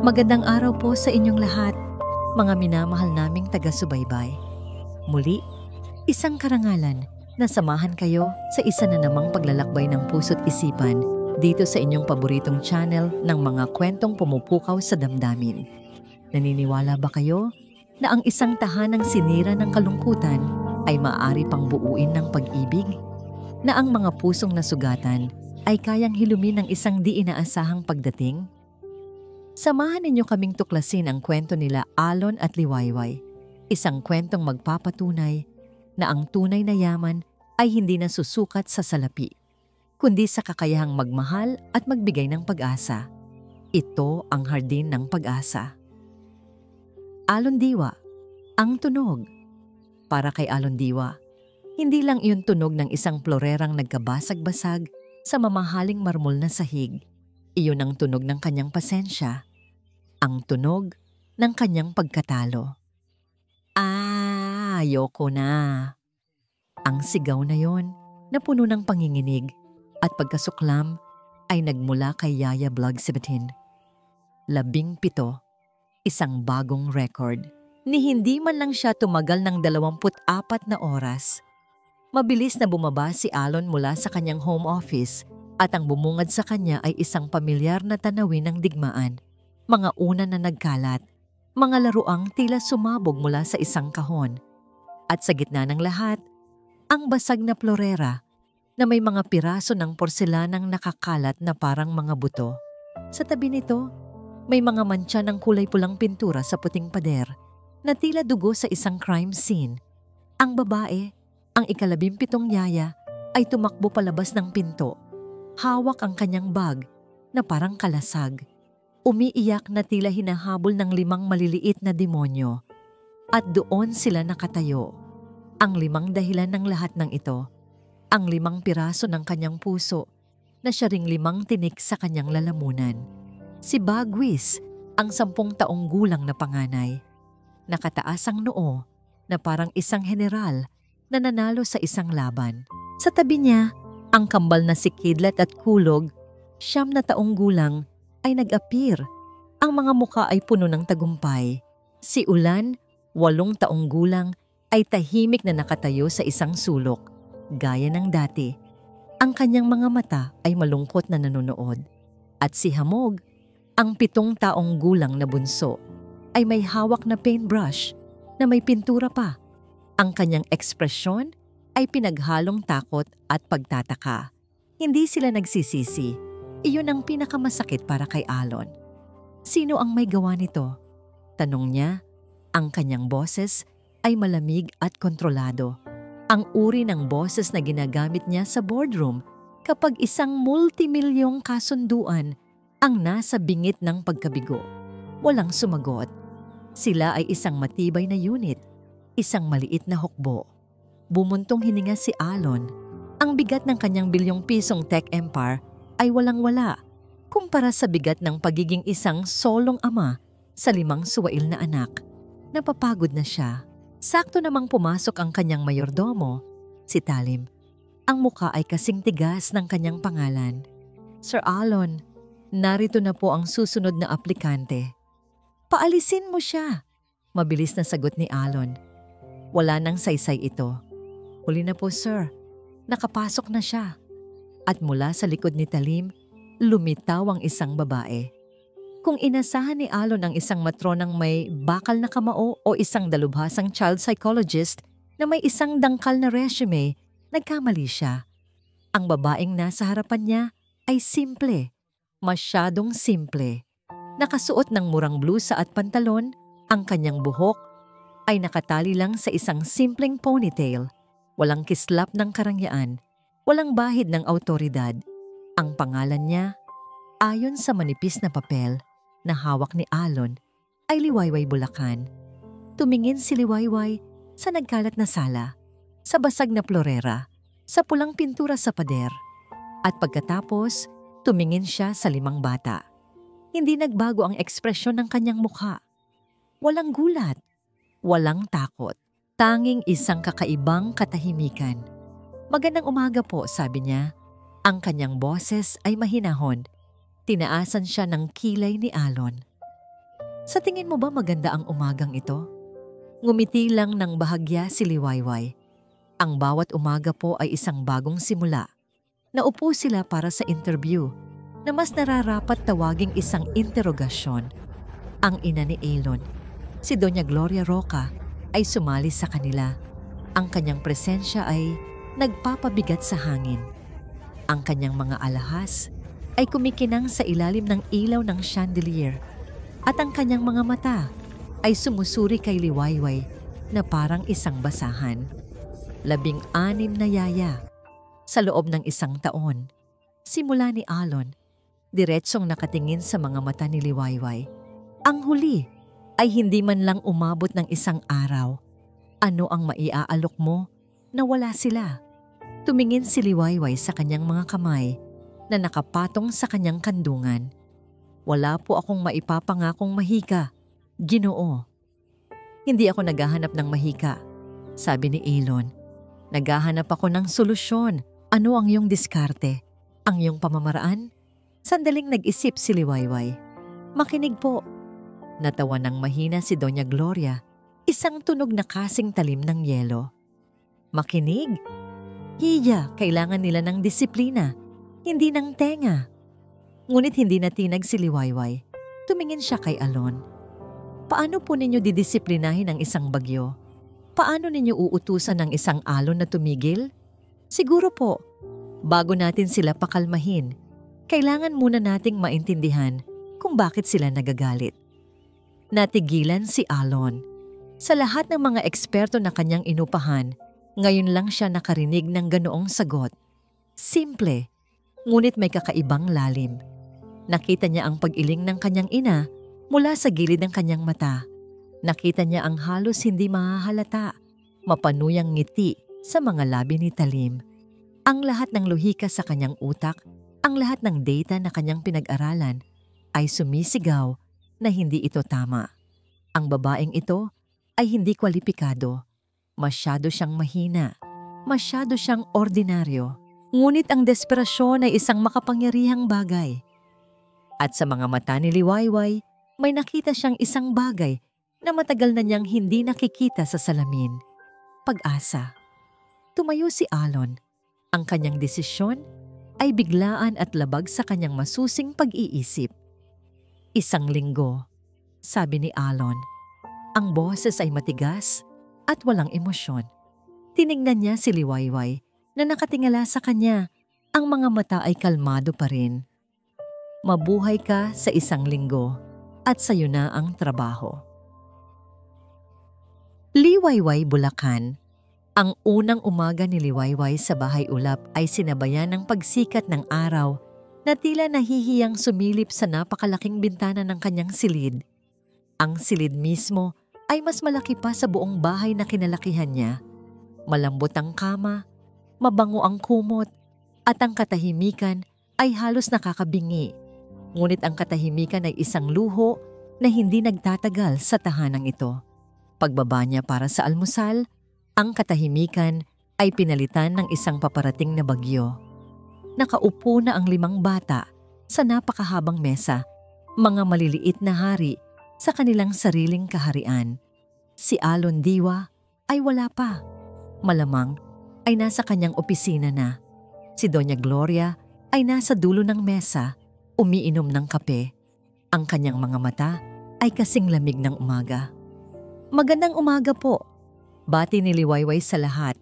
Magandang araw po sa inyong lahat, mga minamahal naming taga-subaybay. Muli, isang karangalan na samahan kayo sa isa na namang paglalakbay ng puso't isipan dito sa inyong paboritong channel ng mga kwentong pumupukaw sa damdamin. Naniniwala ba kayo na ang isang tahanang sinira ng kalungkutan ay maaari pang buuin ng pag-ibig? Na ang mga pusong nasugatan ay kayang hilumin ng isang di inaasahang pagdating? Samahan ninyo kaming tuklasin ang kwento nila Alon at Liwayway, isang kwentong magpapatunay na ang tunay na yaman ay hindi nasusukat sa salapi, kundi sa kakayahang magmahal at magbigay ng pag-asa. Ito ang hardin ng pag-asa. Alon Diwa, ang tunog. Para kay Alon Diwa, hindi lang iyon tunog ng isang plorerang nagkabasag-basag sa mamahaling marmol na sahig. Iyon ang tunog ng kanyang pasensya, ang tunog ng kanyang pagkatalo. Ayoko na. Ang sigaw na yon na puno ng panginginig at pagkasuklam ay nagmula kay Yaya Blogsibitin. 17, isang bagong record. Ni hindi man lang siya tumagal ng 24 na oras. Mabilis na bumaba si Alon mula sa kanyang home office at ang bumungad sa kanya ay isang pamilyar na tanawin ng digmaan. Mga una na nagkalat, mga laruang tila sumabog mula sa isang kahon. At sa gitna ng lahat, ang basag na plorera na may mga piraso ng porselanang nakakalat na parang mga buto. Sa tabi nito, may mga mantsa ng kulay pulang pintura sa puting pader na tila dugo sa isang crime scene. Ang babae, ang 17 yaya, ay tumakbo palabas ng pinto. Hawak ang kanyang bag na parang kalasag. Umiiyak na tila hinahabol ng 5 maliliit na demonyo. At doon sila nakatayo. Ang 5 dahilan ng lahat ng ito. Ang 5 piraso ng kanyang puso na siya ring 5 tinik sa kanyang lalamunan. Si Bagwis, ang 10 taong gulang na panganay. Nakataas ang noo na parang isang general na nanalo sa isang laban. Sa tabi niya, ang kambal na si Kidlat at Kulog, 9 na taong gulang, ay nag-appear. Ang mga muka ay puno ng tagumpay. Si Ulan, 8 taong gulang, ay tahimik na nakatayo sa isang sulok, gaya ng dati. Ang kanyang mga mata ay malungkot na nanonood. At si Hamog, ang 7 taong gulang na bunso, ay may hawak na paintbrush na may pintura pa. Ang kanyang ekspresyon ay pinaghalong takot at pagtataka. Hindi sila nagsisisi. Iyon ang pinakamasakit para kay Alon. Sino ang may gawa nito? Tanong niya. Ang kanyang boses ay malamig at kontrolado. Ang uri ng boses na ginagamit niya sa boardroom kapag isang multimilyong kasunduan ang nasa bingit ng pagkabigo. Walang sumagot. Sila ay isang matibay na unit, isang maliit na hukbo. Bumuntong hininga si Alon. Ang bigat ng kanyang bilyong-pisong tech empire ay walang-wala kumpara sa bigat ng pagiging isang solong ama sa 5 suwail na anak. Napapagod na siya. Sakto namang pumasok ang kanyang mayordomo, si Talim. Ang muka ay kasing tigas ng kanyang pangalan. Sir Alon, narito na po ang susunod na aplikante. Paalisin mo siya, mabilis na sagot ni Alon. Wala nang saysay ito. Huli na po, sir. Nakapasok na siya. At mula sa likod ni Talim, lumitaw ang isang babae. Kung inasahan ni Alon ang isang matronang may bakal na kamao o isang dalubhasang child psychologist na may isang dangkal na resume, nagkamali siya. Ang babaeng nasa harapan niya ay simple, masyadong simple. Nakasuot ng murang blusa at pantalon, ang kanyang buhok ay nakatali lang sa isang simpleng ponytail. Walang kislap ng karangyaan, walang bahid ng awtoridad. Ang pangalan niya, ayon sa manipis na papel na hawak ni Alon, ay Liwayway Bulacan. Tumingin si Liwayway sa nagkalat na sala, sa basag na plorera, sa pulang pintura sa pader. At pagkatapos, tumingin siya sa 5 bata. Hindi nagbago ang ekspresyon ng kanyang mukha. Walang gulat, walang takot. Tanging isang kakaibang katahimikan. Magandang umaga po, sabi niya. Ang kanyang boses ay mahinahon. Tinaasan siya ng kilay ni Alon. Sa tingin mo ba maganda ang umagang ito? Ngumiti lang ng bahagya si Liwayway. Ang bawat umaga po ay isang bagong simula. Naupo sila para sa interview na mas nararapat tawaging isang interogasyon. Ang ina ni Elon, si Doña Gloria Roca, ay sumali sa kanila. Ang kanyang presensya ay nagpapabigat sa hangin. Ang kanyang mga alahas ay kumikinang sa ilalim ng ilaw ng chandelier at ang kanyang mga mata ay sumusuri kay Liwayway na parang isang basahan. 16 na yaya sa loob ng isang taon. Simula ni Alon, diretsong nakatingin sa mga mata ni Liwayway. Ang huli ay hindi man lang umabot ng isang araw. Ano ang maiaalok mo na wala sila? Tumingin si Liwayway sa kanyang mga kamay na nakapatong sa kanyang kandungan. Wala po akong maipapangakong mahika, Ginoo. Hindi ako naghahanap ng mahika, sabi ni Elon. Naghahanap ako ng solusyon. Ano ang iyong diskarte? Ang iyong pamamaraan? Sandaling nag-isip si Liwayway. Makinig po. Natawa ng mahina si Doña Gloria, isang tunog na kasing talim ng yelo. Makinig? Hiya, kailangan nila ng disiplina, hindi ng tenga. Ngunit hindi natinag si Liwayway. Tumingin siya kay Alon. Paano po ninyo didisiplinahin ang isang bagyo? Paano ninyo uutusan ng isang alon na tumigil? Siguro po, bago natin sila pakalmahin, kailangan muna nating maintindihan kung bakit sila nagagalit. Natigilan si Alon. Sa lahat ng mga eksperto na kanyang inupahan, ngayon lang siya nakarinig ng ganoong sagot. Simple, ngunit may kakaibang lalim. Nakita niya ang pag-iling ng kanyang ina mula sa gilid ng kanyang mata. Nakita niya ang halos hindi mahahalata, mapanuyang ngiti sa mga labi ni Talim. Ang lahat ng lohika sa kanyang utak, ang lahat ng data na kanyang pinag-aralan ay sumisigaw na hindi ito tama. Ang babaeng ito ay hindi kwalipikado. Masyado siyang mahina. Masyado siyang ordinaryo. Ngunit ang desperasyon ay isang makapangyarihang bagay. At sa mga mata ni Liwayway, may nakita siyang isang bagay na matagal na niyang hindi nakikita sa salamin. Pag-asa. Tumayo si Alon. Ang kanyang desisyon ay biglaan at labag sa kanyang masusing pag-iisip. 1 linggo, sabi ni Alon. Ang boses ay matigas at walang emosyon. Tiningnan niya si Liwayway na nakatingala sa kanya. Ang mga mata ay kalmado pa rin. Mabuhay ka sa 1 linggo at sayo na ang trabaho. Liwayway, Bulacan. Ang unang umaga ni Liwayway sa bahay ulap ay sinabayan ng pagsikat ng araw na tila nahihiyang sumilip sa napakalaking bintana ng kanyang silid. Ang silid mismo ay mas malaki pa sa buong bahay na kinalakihan niya. Malambot ang kama, mabango ang kumot, at ang katahimikan ay halos nakakabingi. Ngunit ang katahimikan ay isang luho na hindi nagtatagal sa tahanang ito. Pagbaba niya para sa almusal, ang katahimikan ay pinalitan ng isang paparating na bagyo. Nakaupo na ang 5 bata sa napakahabang mesa, mga maliliit na hari sa kanilang sariling kaharian. Si Alon Diwa ay wala pa. Malamang ay nasa kanyang opisina na. Si Doña Gloria ay nasa dulo ng mesa, umiinom ng kape. Ang kanyang mga mata ay kasing lamig ng umaga. Magandang umaga po. Bati ni Liwayway sa lahat.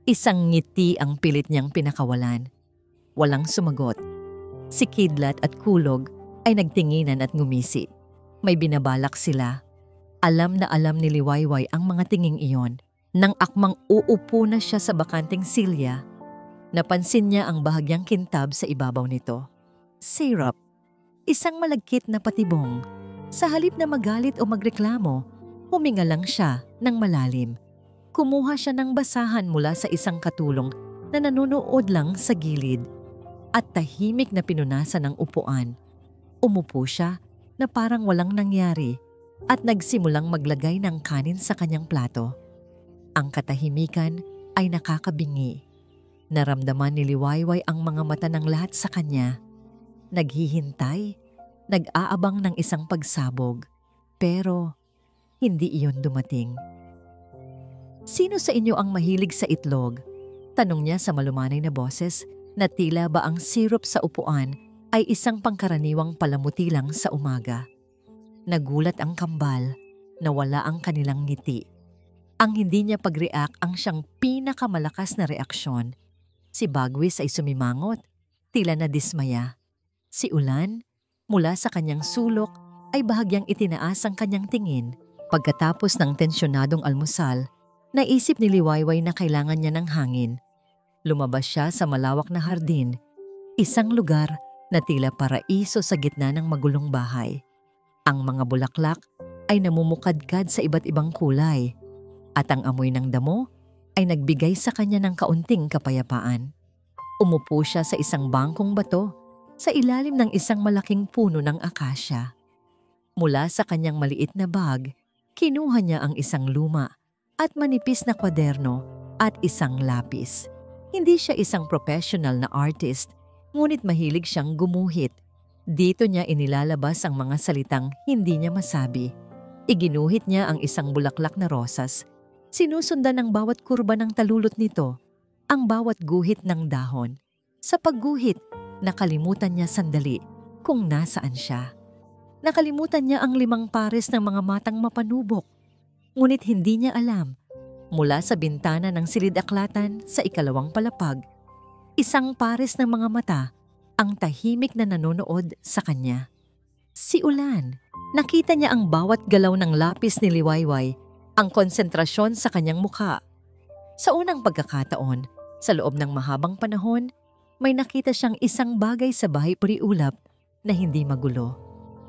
Isang ngiti ang pilit niyang pinakawalan. Walang sumagot. Si Kidlat at Kulog ay nagtinginan at ngumisi. May binabalak sila. Alam na alam ni Liwayway ang mga tinging iyon. Nang akmang uupo na siya sa bakanting silya, napansin niya ang bahagyang kintab sa ibabaw nito. Syrup. Isang malagkit na patibong. Sa halip na magalit o magreklamo, huminga lang siya ng malalim. Kumuha siya ng basahan mula sa isang katulong na nanunood lang sa gilid at tahimik na pinunasan ng upuan. Umupo siya na parang walang nangyari at nagsimulang maglagay ng kanin sa kanyang plato. Ang katahimikan ay nakakabingi. Naramdaman ni Liwayway ang mga mata ng lahat sa kanya. Naghihintay, nag-aabang ng isang pagsabog. Pero hindi iyon dumating. "Sino sa inyo ang mahilig sa itlog?" Tanong niya sa malumanay na boses na tila ba ang syrup sa upuan ay isang pangkaraniwang palamuti lang sa umaga. Nagulat ang kambal na wala ang kanilang ngiti. Ang hindi niya pag-react ang siyang pinakamalakas na reaksyon. Si Bagwis ay sumimangot, tila na dismaya. Si Ulan, mula sa kanyang sulok, ay bahagyang itinaas ang kanyang tingin. Pagkatapos ng tensyonadong almusal, naisip ni Liwayway na kailangan niya ng hangin. Lumabas siya sa malawak na hardin, isang lugar na tila paraiso sa gitna ng magulong bahay. Ang mga bulaklak ay namumukadkad sa iba't ibang kulay, at ang amoy ng damo ay nagbigay sa kanya ng kaunting kapayapaan. Umupo siya sa isang bangkong bato sa ilalim ng isang malaking puno ng akasya. Mula sa kanyang maliit na bag, kinuha niya ang isang luma at manipis na kwaderno at isang lapis. Hindi siya isang professional na artist, ngunit mahilig siyang gumuhit. Dito niya inilalabas ang mga salitang hindi niya masabi. Iginuhit niya ang isang bulaklak na rosas. Sinusundan ang bawat kurba ng talulot nito, ang bawat guhit ng dahon. Sa pagguhit, nakalimutan niya sandali kung nasaan siya. Nakalimutan niya ang 5 pares ng mga matang mapanubok. Ngunit hindi niya alam, mula sa bintana ng silid-aklatan sa 2nd palapag, isang pares ng mga mata ang tahimik na nanonood sa kanya. Si Ulan, nakita niya ang bawat galaw ng lapis ni Liwayway, ang konsentrasyon sa kanyang mukha. Sa unang pagkakataon, sa loob ng mahabang panahon, may nakita siyang isang bagay sa bahay puri-ulap na hindi magulo.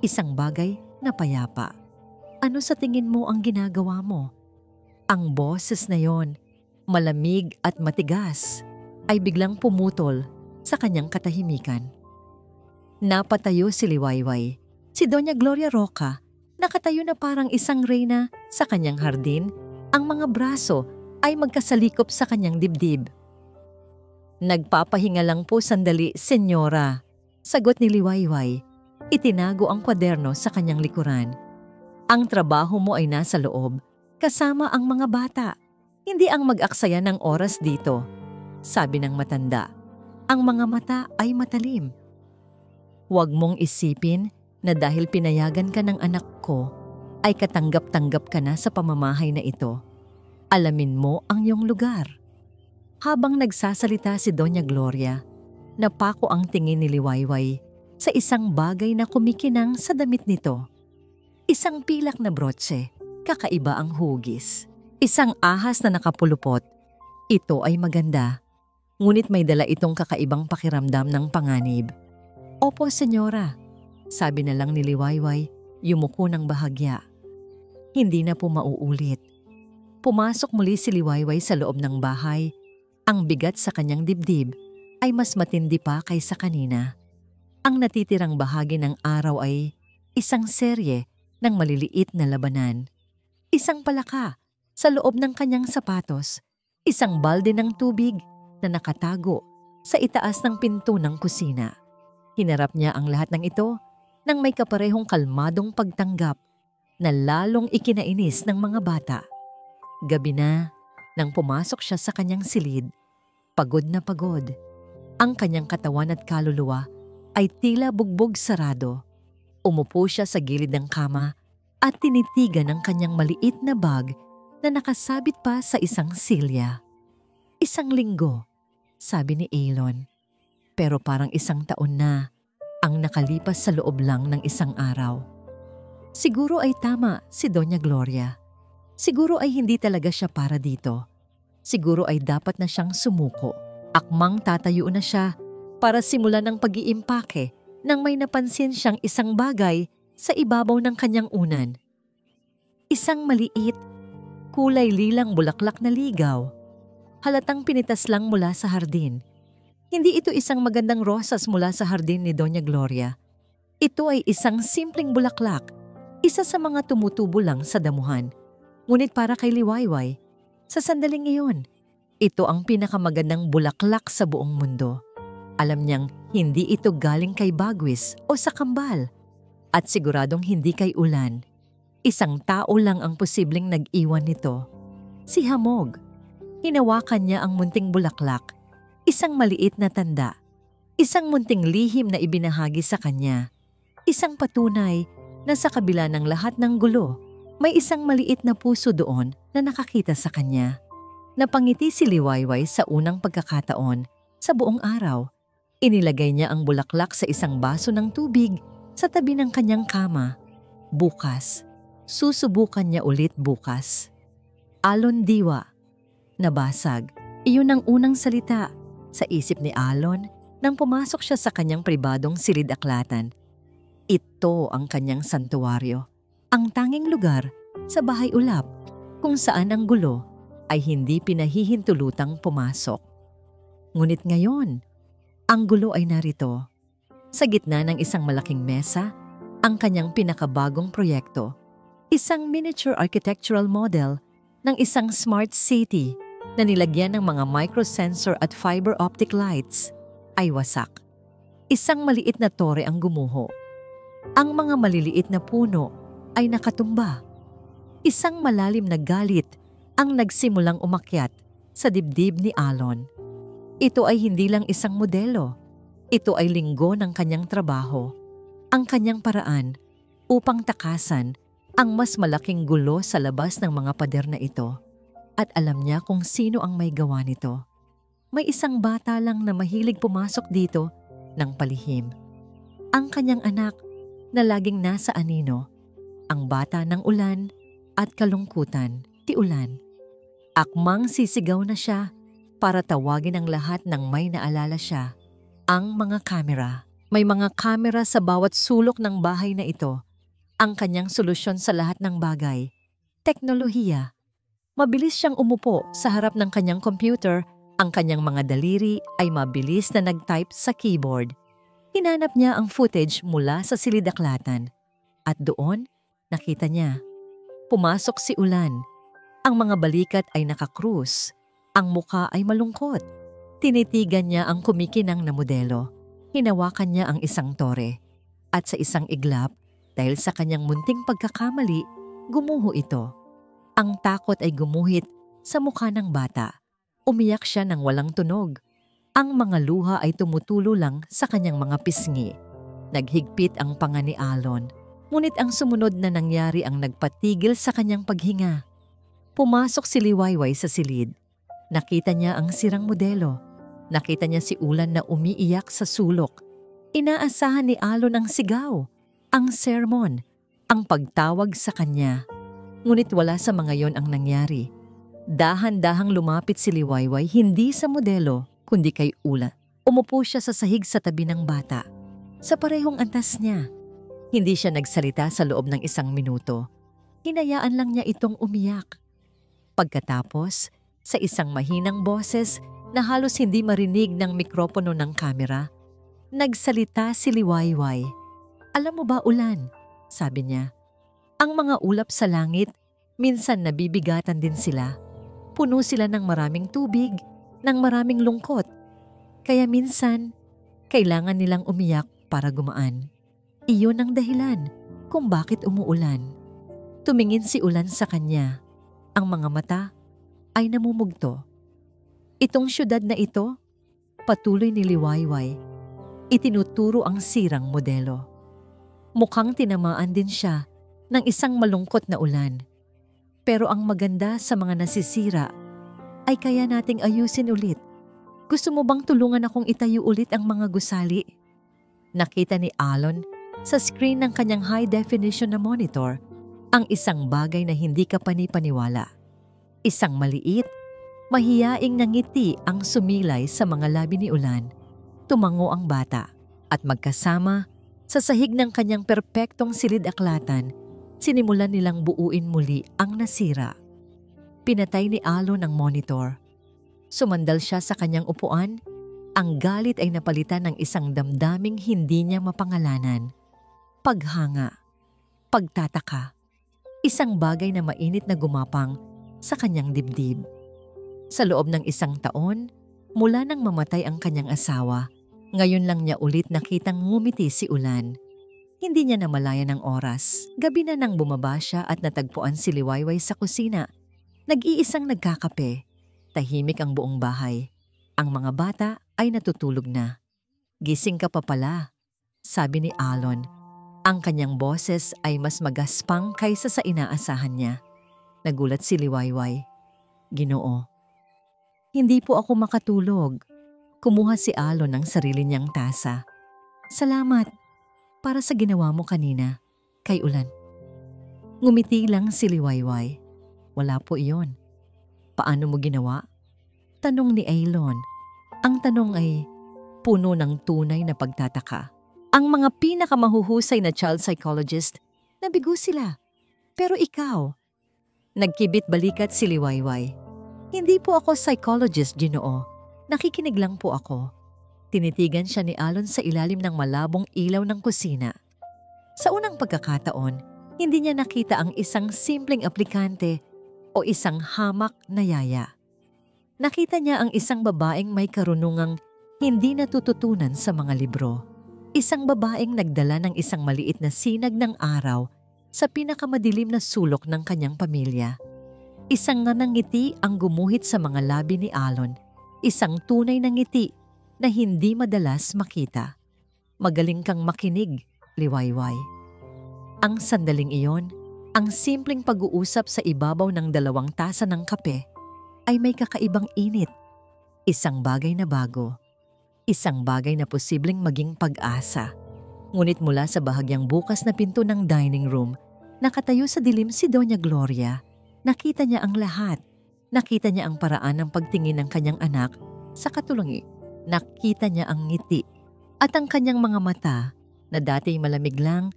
Isang bagay na payapa. "Ano sa tingin mo ang ginagawa mo?" Ang boses na yon, malamig at matigas, ay biglang pumutol sa kanyang katahimikan. Napatayo si Liwayway. Si Doña Gloria Roca, nakatayo na parang isang reyna sa kanyang hardin, ang mga braso ay magkasalikop sa kanyang dibdib. "Nagpapahinga lang po sandali, senyora," sagot ni Liwayway. Itinago ang kwaderno sa kanyang likuran. "Ang trabaho mo ay nasa loob, kasama ang mga bata. Hindi ang mag-aksaya ng oras dito," sabi ng matanda. Ang mga mata ay matalim. "Huwag mong isipin na dahil pinayagan ka ng anak ko, ay katanggap-tanggap ka na sa pamamahay na ito. Alamin mo ang iyong lugar." Habang nagsasalita si Doña Gloria, napako ang tingin ni Liwayway sa isang bagay na kumikinang sa damit nito. Isang pilak na brotse, kakaiba ang hugis. Isang ahas na nakapulupot. Ito ay maganda, ngunit may dala itong kakaibang pakiramdam ng panganib. "Opo, senyora," sabi na lang ni Liwayway, yumuko ng bahagya. Hindi na po mauulit. Pumasok muli si Liwayway sa loob ng bahay. Ang bigat sa kanyang dibdib ay mas matindi pa kaysa kanina. Ang natitirang bahagi ng araw ay isang serye ng maliliit na labanan. Isang palaka sa loob ng kanyang sapatos, isang balde ng tubig na nakatago sa itaas ng pinto ng kusina. Hinarap niya ang lahat ng ito nang may kaparehong kalmadong pagtanggap na lalong ikinainis ng mga bata. Gabi na nang pumasok siya sa kanyang silid, pagod na pagod. Ang kanyang katawan at kaluluwa ay tila bugbog sarado. Umupo siya sa gilid ng kama at tinitigan ang kanyang maliit na bag na nakasabit pa sa isang silya. 1 linggo, sabi ni Elon. Pero parang 1 taon na ang nakalipas sa loob lang ng 1 araw. Siguro ay tama si Doña Gloria. Siguro ay hindi talaga siya para dito. Siguro ay dapat na siyang sumuko. Akmang tatayo na siya para simulan ang pag-iimpake nang may napansin siyang isang bagay sa ibabaw ng kanyang unan. Isang maliit, kulay lilang bulaklak na ligaw. Halatang pinitas lang mula sa hardin. Hindi ito isang magandang rosas mula sa hardin ni Doña Gloria. Ito ay isang simpleng bulaklak, isa sa mga tumutubo lang sa damuhan. Ngunit para kay Liwayway, sa sandaling iyon, ito ang pinakamagandang bulaklak sa buong mundo. Alam niyang hindi ito galing kay Bagwis o sa kambal, at siguradong hindi kay Ulan. Isang tao lang ang posibleng nag-iwan nito. Si Hamog. Hinawakan niya ang munting bulaklak, isang maliit na tanda, isang munting lihim na ibinahagi sa kanya, isang patunay na sa kabila ng lahat ng gulo, may isang maliit na puso doon na nakakita sa kanya. Napangiti si Liwayway sa unang pagkakataon sa buong araw. Inilagay niya ang bulaklak sa isang baso ng tubig sa tabi ng kanyang kama. Bukas. Susubukan niya ulit bukas. Alon Diwa. Nabasag. Iyon ang unang salita sa isip ni Alon nang pumasok siya sa kanyang pribadong silid-aklatan. Ito ang kanyang santuwaryo. Ang tanging lugar sa bahay ulap kung saan ang gulo ay hindi pinahihintulutang pumasok. Ngunit ngayon, ang gulo ay narito. Sa gitna ng isang malaking mesa, ang kanyang pinakabagong proyekto, isang miniature architectural model ng isang smart city na nilagyan ng mga microsensor at fiber optic lights, ay wasak. Isang maliit na tore ang gumuho. Ang mga maliliit na puno ay nakatumba. Isang malalim na galit ang nagsimulang umakyat sa dibdib ni Alon. Ito ay hindi lang isang modelo. Ito ay linggo ng kanyang trabaho, ang kanyang paraan upang takasan ang mas malaking gulo sa labas ng mga pader na ito. At alam niya kung sino ang may gawa nito. May isang bata lang na mahilig pumasok dito ng palihim. Ang kanyang anak na laging nasa anino. Ang bata ng ulan at kalungkutan, si Ulan. Akmang sisigaw na siya para tawagin ang lahat ng may naalala siya. Ang mga kamera. May mga kamera sa bawat sulok ng bahay na ito. Ang kanyang solusyon sa lahat ng bagay. Teknolohiya. Mabilis siyang umupo sa harap ng kanyang computer. Ang kanyang mga daliri ay mabilis na nag-type sa keyboard. Hinanap niya ang footage mula sa silid-aklatan. At doon, nakita niya. Pumasok si Ulan. Ang mga balikat ay nakakrus. Ang muka ay malungkot. Tinitigan niya ang kumikinang na modelo. Hinawakan niya ang isang tore. At sa isang iglap, dahil sa kanyang munting pagkakamali, gumuho ito. Ang takot ay gumuhit sa mukha ng bata. Umiyak siya ng walang tunog. Ang mga luha ay tumutulo lang sa kanyang mga pisngi. Naghigpit ang panga ni Alon. Ngunit ang sumunod na nangyari ang nagpatigil sa kanyang paghinga. Pumasok si Liwayway sa silid. Nakita niya ang sirang modelo. Nakita niya si Ulan na umiiyak sa sulok. Inaasahan ni Alon ang sigaw, ang sermon, ang pagtawag sa kanya. Ngunit wala sa mga yon ang nangyari. Dahan-dahang lumapit si Liwayway hindi sa modelo, kundi kay Ulan. Umupo siya sa sahig sa tabi ng bata. Sa parehong antas niya. Hindi siya nagsalita sa loob ng 1 minuto. Hinayaan lang niya itong umiyak. Pagkatapos, sa isang mahinang boses na halos hindi marinig ng mikropono ng kamera, nagsalita si Liwayway. Alam mo ba, Ulan? Sabi niya. Ang mga ulap sa langit, minsan nabibigatan din sila. Puno sila ng maraming tubig, ng maraming lungkot. Kaya minsan, kailangan nilang umiyak para gumaan. Iyon ang dahilan kung bakit umuulan. Tumingin si Ulan sa kanya. Ang mga mata ay namumugto. Itong syudad na ito, patuloy ni Liwayway, itinuturo ang sirang modelo. Mukhang tinamaan din siya ng isang malungkot na ulan. Pero ang maganda sa mga nasisira ay kaya nating ayusin ulit. Gusto mo bang tulungan akong itayo ulit ang mga gusali? Nakita ni Alon sa screen ng kanyang high-definition na monitor ang isang bagay na hindi ka panipaniwala. Isang maliit, mahiyaing ngiti ang sumilay sa mga labi ni Ulan. Tumango ang bata at magkasama sa sahig ng kanyang perpektong silid-aklatan, sinimulan nilang buuin muli ang nasira. Pinatay ni Alon ang monitor. Sumandal siya sa kanyang upuan. Ang galit ay napalitan ng isang damdaming hindi niya mapangalanan. Paghanga, pagtataka, isang bagay na mainit na gumapang sa kanyang dibdib. Sa loob ng 1 taon, mula nang mamatay ang kanyang asawa, ngayon lang niya ulit nakitang ngumiti si Ulan. Hindi niya namalayan ang oras. Gabi na nang bumaba siya at natagpuan si Liwayway sa kusina. Nag-iisang nagkakape. Tahimik ang buong bahay. Ang mga bata ay natutulog na. "Gising ka pa pala," sabi ni Alon. Ang kanyang boses ay mas magaspang kaysa sa inaasahan niya. Nagulat si Liwayway. "Ginoo." "Hindi po ako makatulog." Kumuha si Alon ng sarili niyang tasa. "Salamat para sa ginawa mo kanina kay Ulan." Ngumiti lang si Liwayway. "Wala po iyon." "Paano mo ginawa?" tanong ni Alon. Ang tanong ay puno ng tunay na pagtataka. Ang mga pinakamahuhusay na child psychologist, nabigo sila. Pero ikaw? Nagkibit balikat si Liwayway. "Hindi po ako psychologist, Ginoo. Nakikinig lang po ako." Tinitigan siya ni Alon sa ilalim ng malabong ilaw ng kusina. Sa unang pagkakataon, hindi niya nakita ang isang simpleng aplikante o isang hamak na yaya. Nakita niya ang isang babaeng may karunungang hindi natututunan sa mga libro. Isang babaeng nagdala ng isang maliit na sinag ng araw sa pinakamadilim na sulok ng kanyang pamilya. Isang ngiti ang gumuhit sa mga labi ni Alon. Isang tunay na ngiti na hindi madalas makita. "Magaling kang makinig, Liwayway." Ang sandaling iyon, ang simpleng pag-uusap sa ibabaw ng 2 tasa ng kape, ay may kakaibang init. Isang bagay na bago. Isang bagay na posibleng maging pag-asa. Ngunit mula sa bahagyang bukas na pinto ng dining room, nakatayo sa dilim si Doña Gloria. Nakita niya ang lahat. Nakita niya ang paraan ng pagtingin ng kanyang anak sa katulungi. Nakita niya ang ngiti. At ang kanyang mga mata, na dati malamig lang,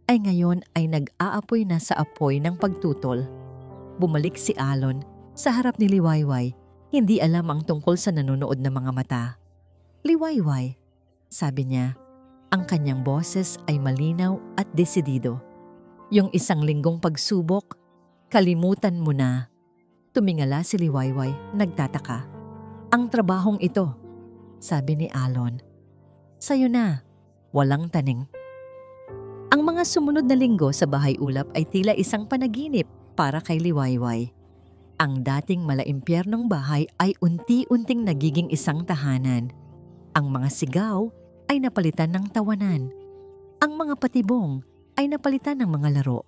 ay ngayon ay nag-aapoy na sa apoy ng pagtutol. Bumalik si Alon sa harap ni Liwayway. Hindi alam ang tungkol sa nanonood na mga mata. "Liwayway," sabi niya. Ang kanyang boses ay malinaw at desidido. "Yung isang linggong pagsubok, kalimutan mo na." Tumingala si Liwayway, nagtataka. "Ang trabahong ito," sabi ni Alon, "sa'yo na, walang taning." Ang mga sumunod na linggo sa bahay ulap ay tila isang panaginip para kay Liwayway. Ang dating malaimpyernong bahay ay unti-unting nagiging isang tahanan. Ang mga sigaw ay napalitan ng tawanan. Ang mga patibong ay napalitan ng mga laro.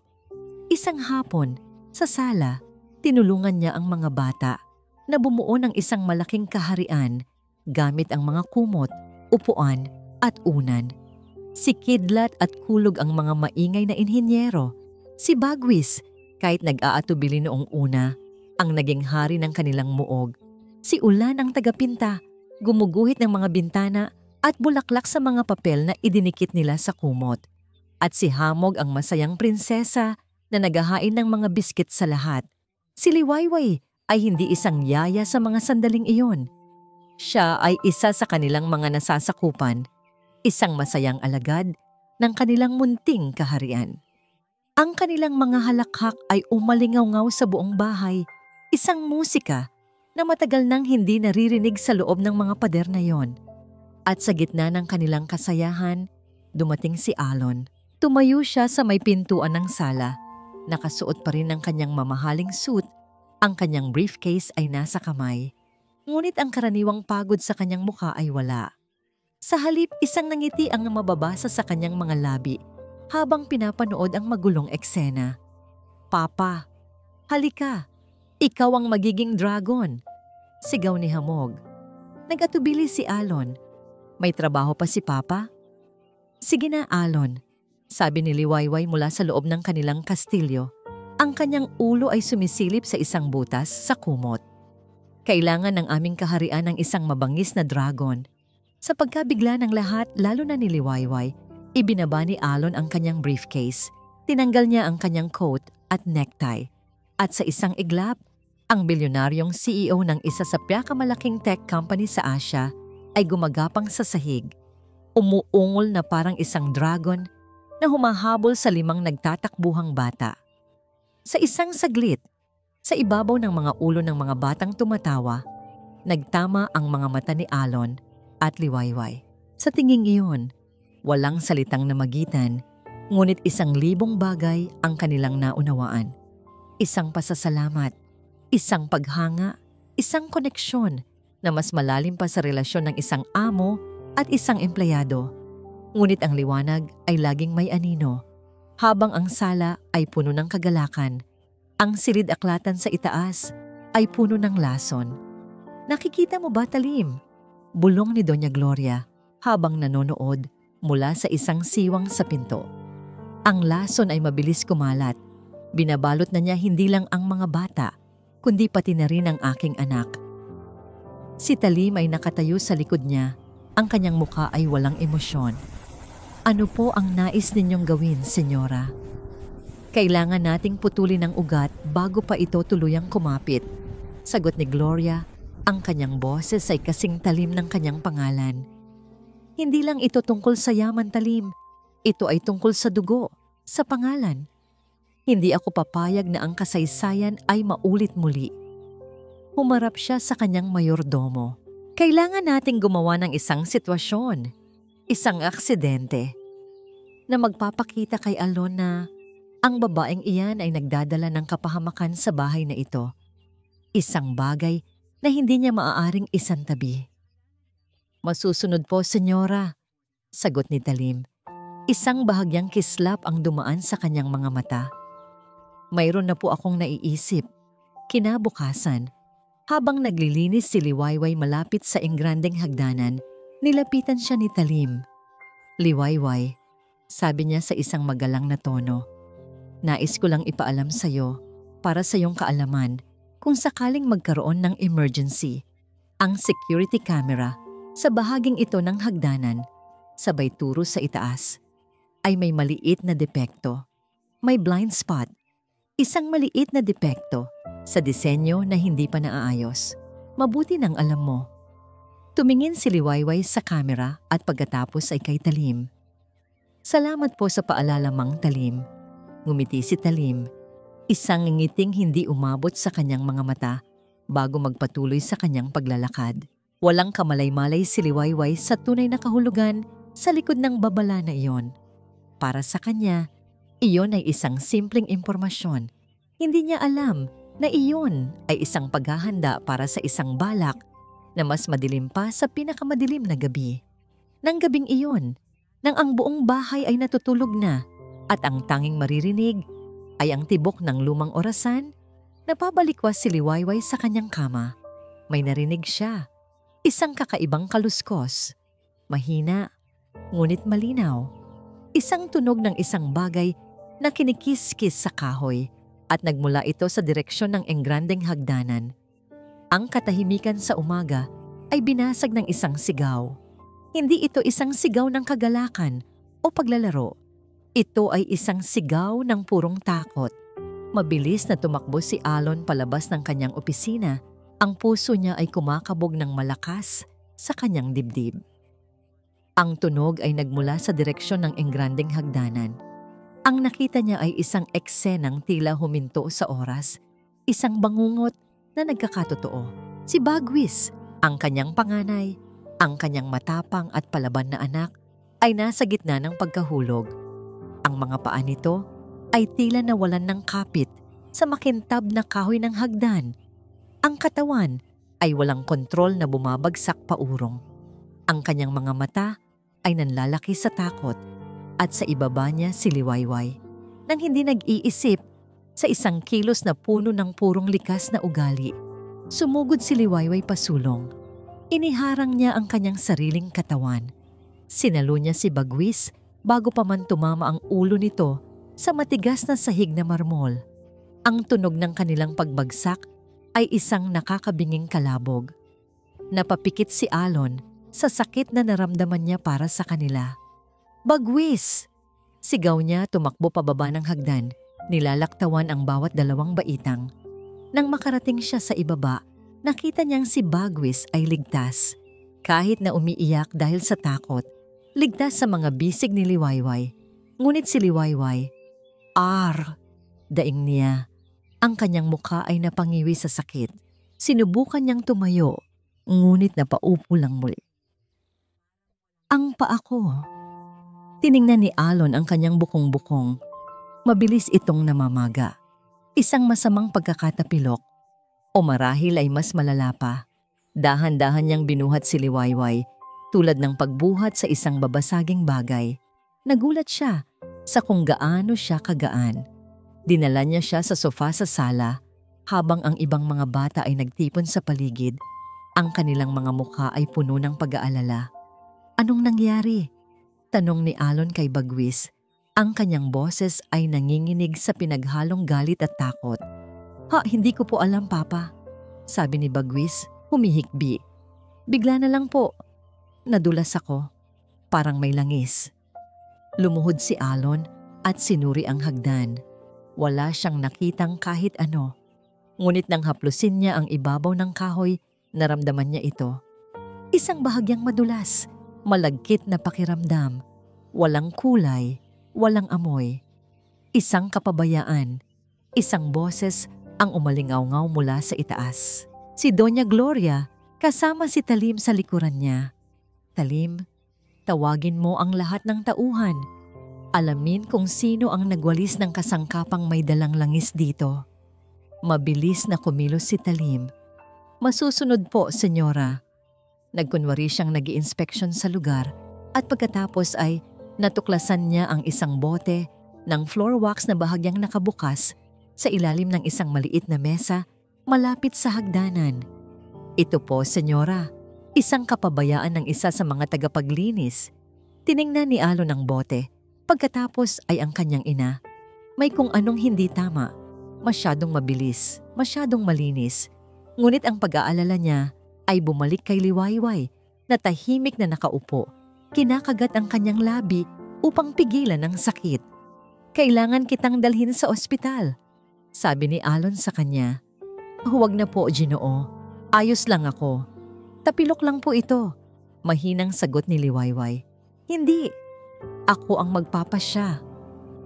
Isang hapon, sa sala, tinulungan niya ang mga bata na bumuo ng isang malaking kaharian gamit ang mga kumot, upuan at unan. Si Kidlat at Kulog ang mga maingay na inhinyero. Si Bagwis, kahit nag-aatubili noong una, ang naging hari ng kanilang muog. Si Ulan ang tagapinta, gumuguhit ng mga bintana at bulaklak sa mga papel na idinikit nila sa kumot. At si Hamog ang masayang prinsesa na naghahain ng mga biskit sa lahat. Si Liwayway ay hindi isang yaya sa mga sandaling iyon. Siya ay isa sa kanilang mga nasasakupan, isang masayang alagad ng kanilang munting kaharian. Ang kanilang mga halakhak ay umalingaw-ngaw sa buong bahay, isang musika na matagal nang hindi naririnig sa loob ng mga pader na yon. At sa gitna ng kanilang kasayahan, dumating si Alon. Tumayo siya sa may pintuan ng sala. Nakasuot pa rin ng kanyang mamahaling suit. Ang kanyang briefcase ay nasa kamay. Ngunit ang karaniwang pagod sa kanyang mukha ay wala. Sa halip, isang nangiti ang mababasa sa kanyang mga labi habang pinapanood ang magulong eksena. "Papa, halika. Ikaw ang magiging dragon," sigaw ni Hamog. Nag-atubili si Alon. "May trabaho pa si Papa?" "Sige na, Alon," sabi ni Liwayway mula sa loob ng kanilang kastilyo. Ang kanyang ulo ay sumisilip sa isang butas sa kumot. "Kailangan ng aming kaharian ng isang mabangis na dragon." Sa pagkabigla ng lahat, lalo na ni Liwayway, ibinaba ni Alon ang kanyang briefcase. Tinanggal niya ang kanyang coat at necktie. At sa isang iglap, ang bilyonaryong CEO ng isa sa pinakamalaking tech company sa Asia ay gumagapang sa sahig. Umuungol na parang isang dragon na humahabol sa 5 nagtatakbuhang bata. Sa isang saglit, sa ibabaw ng mga ulo ng mga batang tumatawa, nagtama ang mga mata ni Alon at Liwayway. Sa tinging iyon, walang salitang namagitan, Ngunit 1,000 bagay ang kanilang naunawaan. Isang pasasalamat, isang paghanga, isang koneksyon na mas malalim pa sa relasyon ng isang amo at isang empleyado. Ngunit ang liwanag ay laging may anino, habang ang sala ay puno ng kagalakan. Ang silid-aklatan sa itaas ay puno ng lason. Nakikita mo ba, Talim? Bulong ni Doña Gloria habang nanonood mula sa isang siwang sa pinto. Ang lason ay mabilis kumalat. Binabalot na niya hindi lang ang mga bata, kundi pati na rin ang aking anak. Si Talim ay nakatayo sa likod niya. Ang kanyang mukha ay walang emosyon. Ano po ang nais ninyong gawin, senyora? Kailangan nating putulin ang ugat bago pa ito tuluyang kumapit. Sagot ni Gloria, ang kanyang boses ay kasing talim ng kanyang pangalan. Hindi lang ito tungkol sa yaman, Talim. Ito ay tungkol sa dugo, sa pangalan. Hindi ako papayag na ang kasaysayan ay maulit muli. Humarap siya sa kanyang mayordomo. Kailangan nating gumawa ng isang sitwasyon, isang aksidente, na magpapakita kay Alon na ang babaeng iyan ay nagdadala ng kapahamakan sa bahay na ito. Isang bagay na hindi niya maaaring isantabi. Masusunod po, senyora, sagot ni Talim. Isang bahagyang kislap ang dumaan sa kanyang mga mata. Mayroon na po akong naiisip. Kinabukasan, habang naglilinis si Liwayway malapit sa engrandeng hagdanan, nilapitan siya ni Talim. Liwayway, sabi niya sa isang magalang na tono, nais ko lang ipaalam sa'yo para sa iyong kaalaman kung sakaling magkaroon ng emergency. Ang security camera sa bahaging ito ng hagdanan, sabay turo sa itaas, ay may maliit na depekto. May blind spot. Isang maliit na depekto sa disenyo na hindi pa naaayos. Mabuti nang alam mo. Tumingin si Liwayway sa camera at pagkatapos ay kay Talim. Salamat po sa paalala, Mang Talim. Ngumiti si Talim. Isang ngiting hindi umabot sa kanyang mga mata bago magpatuloy sa kanyang paglalakad. Walang kamalay-malay si Liwayway sa tunay na kahulugan sa likod ng babala na iyon. Para sa kanya, iyon ay isang simpleng impormasyon. Hindi niya alam na iyon ay isang paghahanda para sa isang balak na mas madilim pa sa pinakamadilim na gabi. Nang gabing iyon, nang ang buong bahay ay natutulog na at ang tanging maririnig ay ang tibok ng lumang orasan, napabalikwas si Liwayway sa kanyang kama. May narinig siya, isang kakaibang kaluskos, mahina, ngunit malinaw. Isang tunog ng isang bagay na kinikis-kis sa kahoy at nagmula ito sa direksyon ng engrandeng hagdanan. Ang katahimikan sa umaga ay binasag ng isang sigaw. Hindi ito isang sigaw ng kagalakan o paglalaro. Ito ay isang sigaw ng purong takot. Mabilis na tumakbo si Alon palabas ng kanyang opisina. Ang puso niya ay kumakabog ng malakas sa kanyang dibdib. Ang tunog ay nagmula sa direksyon ng engrandeng hagdanan. Ang nakita niya ay isang eksenang tila huminto sa oras, isang bangungot na nagkakatotoo. Si Bagwis, ang kanyang panganay, ang kanyang matapang at palaban na anak, ay nasa gitna ng pagkahulog. Ang mga paa nito ay tila nawalan ng kapit sa makintab na kahoy ng hagdan. Ang katawan ay walang kontrol na bumabagsak paurong. Ang kanyang mga mata ay nanlalaki sa takot at sa ibaba niya si Liwayway nang hindi nag-iisip sa isang kilos na puno ng purong likas na ugali. Sumugod si Liwayway pasulong. Iniharang niya ang kanyang sariling katawan. Sinalo niya si Bagwis bago pa man tumama ang ulo nito sa matigas na sahig na marmol. Ang tunog ng kanilang pagbagsak ay isang nakakabinging kalabog. Napapikit si Alon sa sakit na naramdaman niya para sa kanila. Bagwis! Sigaw niya tumakbo pababa ng hagdan, nilalaktawan ang bawat dalawang baitang. Nang makarating siya sa ibaba, nakita niyang si Bagwis ay ligtas. Kahit na umiiyak dahil sa takot, ligtas sa mga bisig ni Liwayway. Ngunit si Liwayway, daing niya. Ang kanyang mukha ay napangiwi sa sakit. Sinubukan niyang tumayo, ngunit napaupo lang muli. Ang paa ko. Tiningnan ni Alon ang kanyang bukong-bukong. Mabilis itong namamaga. Isang masamang pagkakatapilok o marahil ay mas malala pa. Dahan-dahan niyang binuhat si Liwayway tulad ng pagbuhat sa isang babasaging bagay. Nagulat siya sa kung gaano siya kagaan. Dinala niya siya sa sofa sa sala habang ang ibang mga bata ay nagtipon sa paligid. Ang kanilang mga mukha ay puno ng pag-aalala. Anong nangyari? Tanong ni Alon kay Bagwis. Ang kanyang boses ay nanginginig sa pinaghalong galit at takot. Hindi ko po alam, Papa. Sabi ni Bagwis, humihikbi. Bigla na lang po. Nadulas ako. Parang may langis. Lumuhod si Alon at sinuri ang hagdan. Wala siyang nakitang kahit ano. Ngunit nang haplusin niya ang ibabaw ng kahoy, naramdaman niya ito. Isang bahagyang madulas, malagkit na pakiramdam. Walang kulay, walang amoy. Isang kapabayaan, isang boses ang umalingaw-ngaw mula sa itaas. Si Doña Gloria, kasama si Talim sa likuran niya. Talim, tawagin mo ang lahat ng tauhan. Alamin kung sino ang nagwalis ng kasangkapang may dalang langis dito. Mabilis na kumilos si Talim. Masusunod po, senyora. Nagkunwari siyang nag-i-inspection sa lugar at pagkatapos ay natuklasan niya ang isang bote ng floor wax na bahagyang nakabukas sa ilalim ng isang maliit na mesa malapit sa hagdanan. Ito po, senyora, isang kapabayaan ng isa sa mga tagapaglinis. Tiningnan ni Alon ang bote. Pagkatapos ay ang kanyang ina. May kung anong hindi tama. Masyadong mabilis, masyadong malinis. Ngunit ang pag-aalala niya ay bumalik kay Liwayway na tahimik na nakaupo. Kinakagat ang kanyang labi upang pigilan ang sakit. Kailangan kitang dalhin sa ospital, sabi ni Alon sa kanya. Huwag na po, Ginoo. Ayos lang ako. Tapilok lang po ito. Mahinang sagot ni Liwayway. Hindi. Ako ang magpapasya.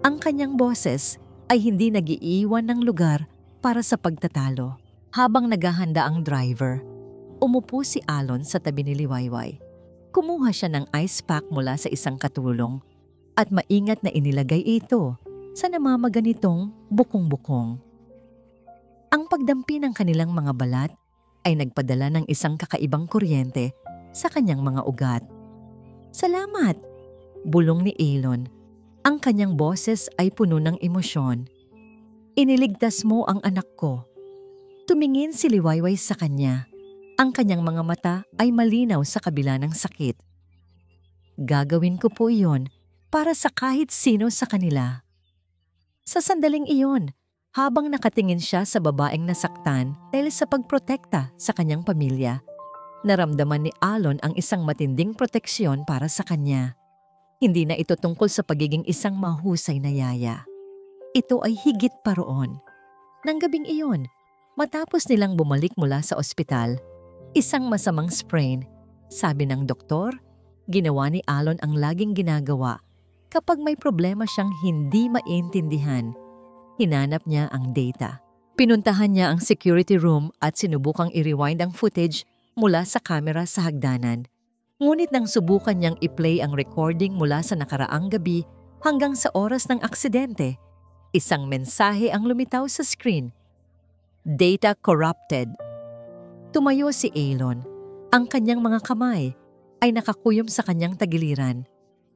Ang kanyang boses ay hindi nag-iiwan ng lugar para sa pagtatalo. Habang naghahanda ang driver, umupo si Alon sa tabi ni Liwayway. Kumuha siya ng ice pack mula sa isang katulong at maingat na inilagay ito sa namamaganitong bukong-bukong. Ang pagdampi ng kanilang mga balat ay nagpadala ng isang kakaibang kuryente sa kanyang mga ugat. Salamat! Bulong ni Alon. Ang kanyang boses ay puno ng emosyon. Iniligtas mo ang anak ko. Tumingin si Liwayway sa kanya. Ang kanyang mga mata ay malinaw sa kabila ng sakit. Gagawin ko po iyon para sa kahit sino sa kanila. Sa sandaling iyon, habang nakatingin siya sa babaeng nasaktan dahil sa pagprotekta sa kanyang pamilya, naramdaman ni Alon ang isang matinding proteksyon para sa kanya. Hindi na ito tungkol sa pagiging isang mahusay na yaya. Ito ay higit pa roon. Nang gabing iyon, matapos nilang bumalik mula sa ospital, isang masamang sprain, sabi ng doktor, ginawa ni Alon ang laging ginagawa kapag may problema siyang hindi maintindihan. Hinanap niya ang data. Pinuntahan niya ang security room at sinubukang i-rewind ang footage mula sa kamera sa hagdanan. Ngunit nang subukan niyang i-play ang recording mula sa nakaraang gabi hanggang sa oras ng aksidente, isang mensahe ang lumitaw sa screen. Data corrupted. Tumayo si Alon. Ang kanyang mga kamay ay nakakuyom sa kanyang tagiliran.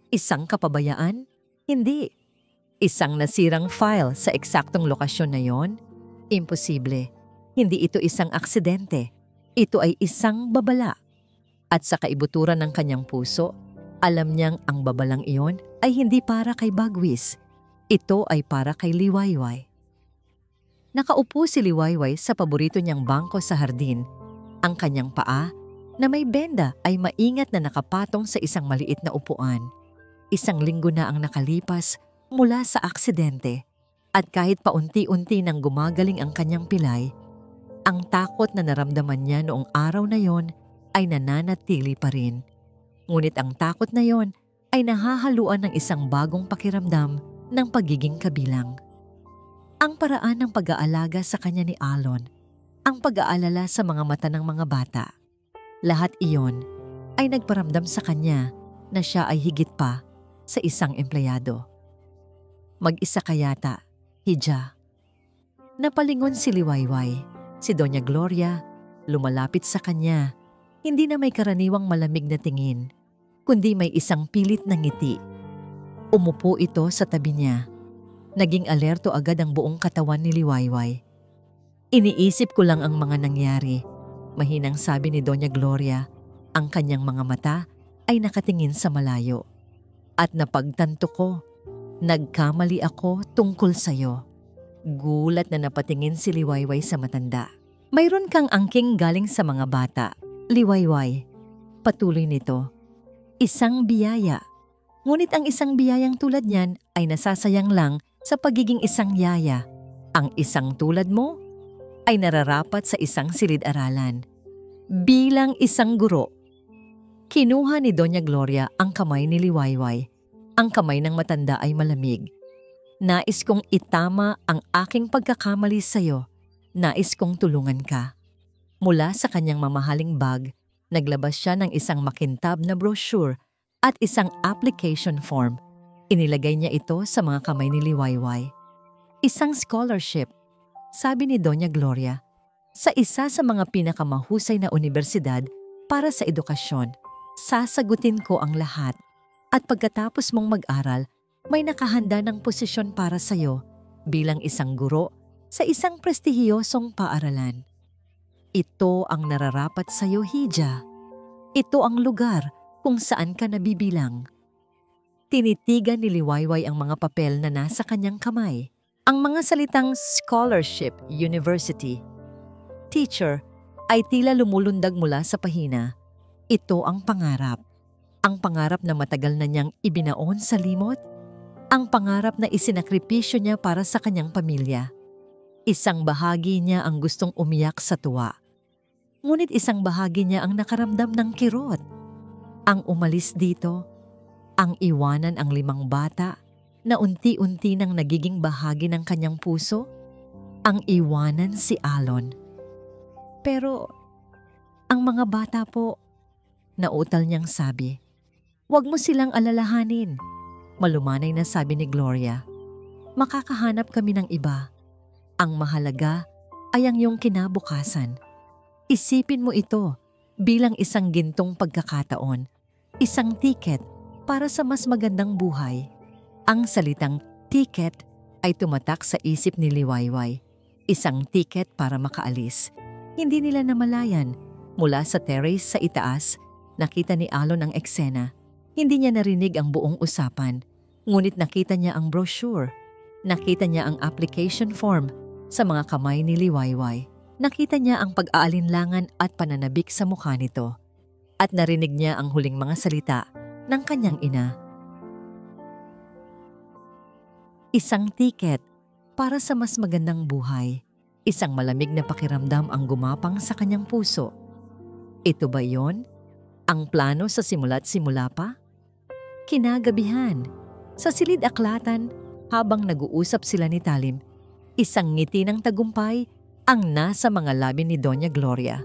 Isang kapabayaan? Hindi. Isang nasirang file sa eksaktong lokasyon na yon? Imposible. Hindi ito isang aksidente. Ito ay isang babala. At sa kaibuturan ng kanyang puso, alam niyang ang babalang iyon ay hindi para kay Bagwis. Ito ay para kay Liwayway. Nakaupo si Liwayway sa paborito niyang bangko sa hardin. Ang kanyang paa na may benda ay maingat na nakapatong sa isang maliit na upuan. Isang linggo na ang nakalipas mula sa aksidente at kahit paunti-unti nang gumagaling ang kanyang pilay, ang takot na naramdaman niya noong araw na yon ay nananatili pa rin. Ngunit ang takot na yon ay nahahaluan ng isang bagong pakiramdam ng pagiging kabilang. Ang paraan ng pag-aalaga sa kanya ni Alon, ang pag-aalala sa mga mata ng mga bata. Lahat iyon ay nagparamdam sa kanya na siya ay higit pa sa isang empleyado. Mag-isa ka yata, Hija. Napalingon si Liwayway. Si Doña Gloria lumalapit sa kanya. Hindi na may karaniwang malamig na tingin, kundi may isang pilit na ngiti. Umupo ito sa tabi niya. Naging alerto agad ang buong katawan ni Liwayway. Iniisip ko lang ang mga nangyari, mahinang sabi ni Doña Gloria. Ang kanyang mga mata ay nakatingin sa malayo. At napagtanto ko, nagkamali ako tungkol sa'yo. Gulat na napatingin si Liwayway sa matanda. Mayroon kang angking galing sa mga bata, Liwayway. Patuloy nito. Isang biyaya. Ngunit ang isang biyayang tulad niyan ay nasasayang lang sa pagiging isang yaya. Ang isang tulad mo ay nararapat sa isang silid-aralan. Bilang isang guro. Kinuha ni Doña Gloria ang kamay ni Liwayway. Ang kamay ng matanda ay malamig. Nais kong itama ang aking pagkakamali sa'yo. Nais kong tulungan ka. Mula sa kanyang mamahaling bag, naglabas siya ng isang makintab na brochure at isang application form. Inilagay niya ito sa mga kamay ni Liwayway. Isang scholarship, sabi ni Doña Gloria, sa isa sa mga pinakamahusay na universidad para sa edukasyon. Sasagutin ko ang lahat at pagkatapos mong mag-aral, may nakahanda ng posisyon para sa'yo bilang isang guro sa isang prestihiyosong paaralan. Ito ang nararapat sa'yo, Hija. Ito ang lugar kung saan ka nabibilang. Tinitigan ni Liwayway ang mga papel na nasa kanyang kamay. Ang mga salitang scholarship, university, teacher ay tila lumulundag mula sa pahina. Ito ang pangarap. Ang pangarap na matagal na niyang ibinaon sa limot. Ang pangarap na isinakripisyo niya para sa kanyang pamilya. Isang bahagi niya ang gustong umiyak sa tuwa. Ngunit isang bahagi niya ang nakaramdam ng kirot. Ang umalis dito, ang iwanan ang 5 bata na unti-unti nang nagiging bahagi ng kanyang puso, ang iwanan si Alon. Pero ang mga bata po, nautal niyang sabi, "Huwag mo silang alalahanin." Malumanay na sabi ni Gloria, "Makakahanap kami ng iba. Ang mahalaga ay ang iyong kinabukasan. Isipin mo ito bilang isang gintong pagkakataon, isang tiket para sa mas magandang buhay." Ang salitang ticket ay tumatak sa isip ni Liwayway. Isang tiket para makaalis. Hindi nila namalayan. Mula sa terrace sa itaas, nakita ni Alon ang eksena. Hindi niya narinig ang buong usapan. Ngunit nakita niya ang brochure. Nakita niya ang application form sa mga kamay ni Liwayway. Nakita niya ang pag-aalinlangan at pananabik sa mukha nito. At narinig niya ang huling mga salita ng kanyang ina. Isang tiket para sa mas magandang buhay. Isang malamig na pakiramdam ang gumapang sa kanyang puso. Ito ba yon? Ang plano sa simula't simula pa? Kinagabihan, sa silid-aklatan, habang nag-uusap sila ni Talim, isang ngiti ng tagumpay ang nasa mga labi ni Doña Gloria.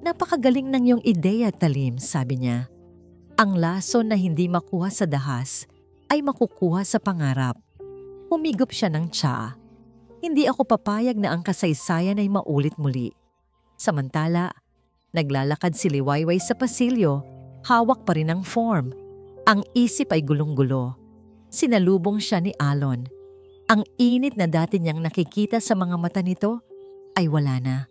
"Napakagaling ng iyong ideya, Talim," sabi niya. "Ang laso na hindi makuha sa dahas ay makukuha sa pangarap." Humigop siya ng tsaa. "Hindi ako papayag na ang kasaysayan ay maulit muli." Samantala, naglalakad si Liwayway sa pasilyo, hawak pa rin ang form. Ang isip ay gulong-gulo. Sinalubong siya ni Alon. Ang init na dati niyang nakikita sa mga mata nito ay wala na.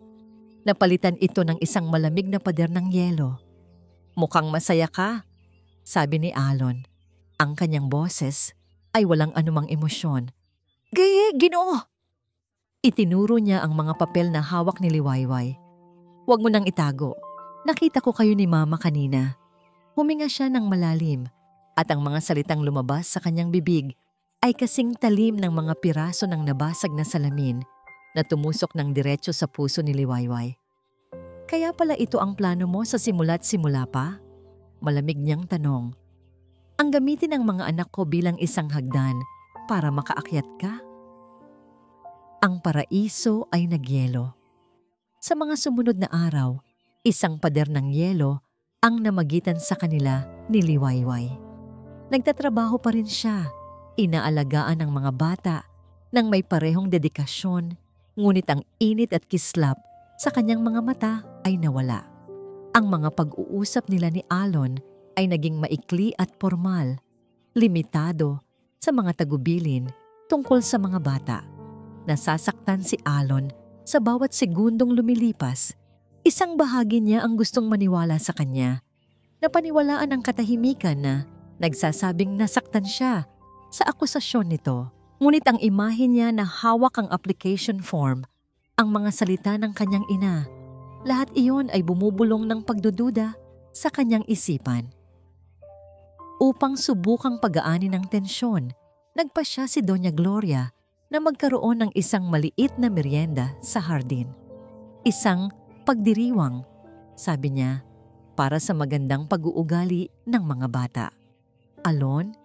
Napalitan ito ng isang malamig na pader ng yelo. "Mukhang masaya ka," sabi ni Alon. Ang kanyang boses ay walang anumang emosyon. Ginoo!" Itinuro niya ang mga papel na hawak ni Liwayway. "Huwag mo nang itago. Nakita ko kayo ni Mama kanina." Huminga siya ng malalim at ang mga salitang lumabas sa kanyang bibig ay kasing talim ng mga piraso ng nabasag na salamin na tumusok ng diretso sa puso ni Liwayway. "Kaya pala ito ang plano mo sa simula't simula pa?" Malamig niyang tanong. "Ang gamitin ng mga anak ko bilang isang hagdan para makaakyat ka?" Ang paraiso ay nagyelo. Sa mga sumunod na araw, isang pader ng yelo ang namagitan sa kanila ni Liwayway. Nagtatrabaho pa rin siya. Inaalagaan ng mga bata nang may parehong dedikasyon, ngunit ang init at kislap sa kanyang mga mata ay nawala. Ang mga pag-uusap nila ni Alon ay naging maikli at formal, limitado sa mga tagubilin tungkol sa mga bata. Nasasaktan si Alon sa bawat segundong lumilipas. Isang bahagi niya ang gustong maniwala sa kanya. Napaniwalaan ang katahimikan na nagsasabing nasaktan siya sa akusasyon nito. Ngunit ang imahe niya na hawak ang application form, ang mga salita ng kanyang ina, lahat iyon ay bumubulong ng pagdududa sa kanyang isipan. Upang subukang pagaanin ng tensyon, nagpasya si Doña Gloria na magkaroon ng isang maliit na merienda sa hardin. Isang pagdiriwang, sabi niya, para sa magandang pag-uugali ng mga bata. Alon,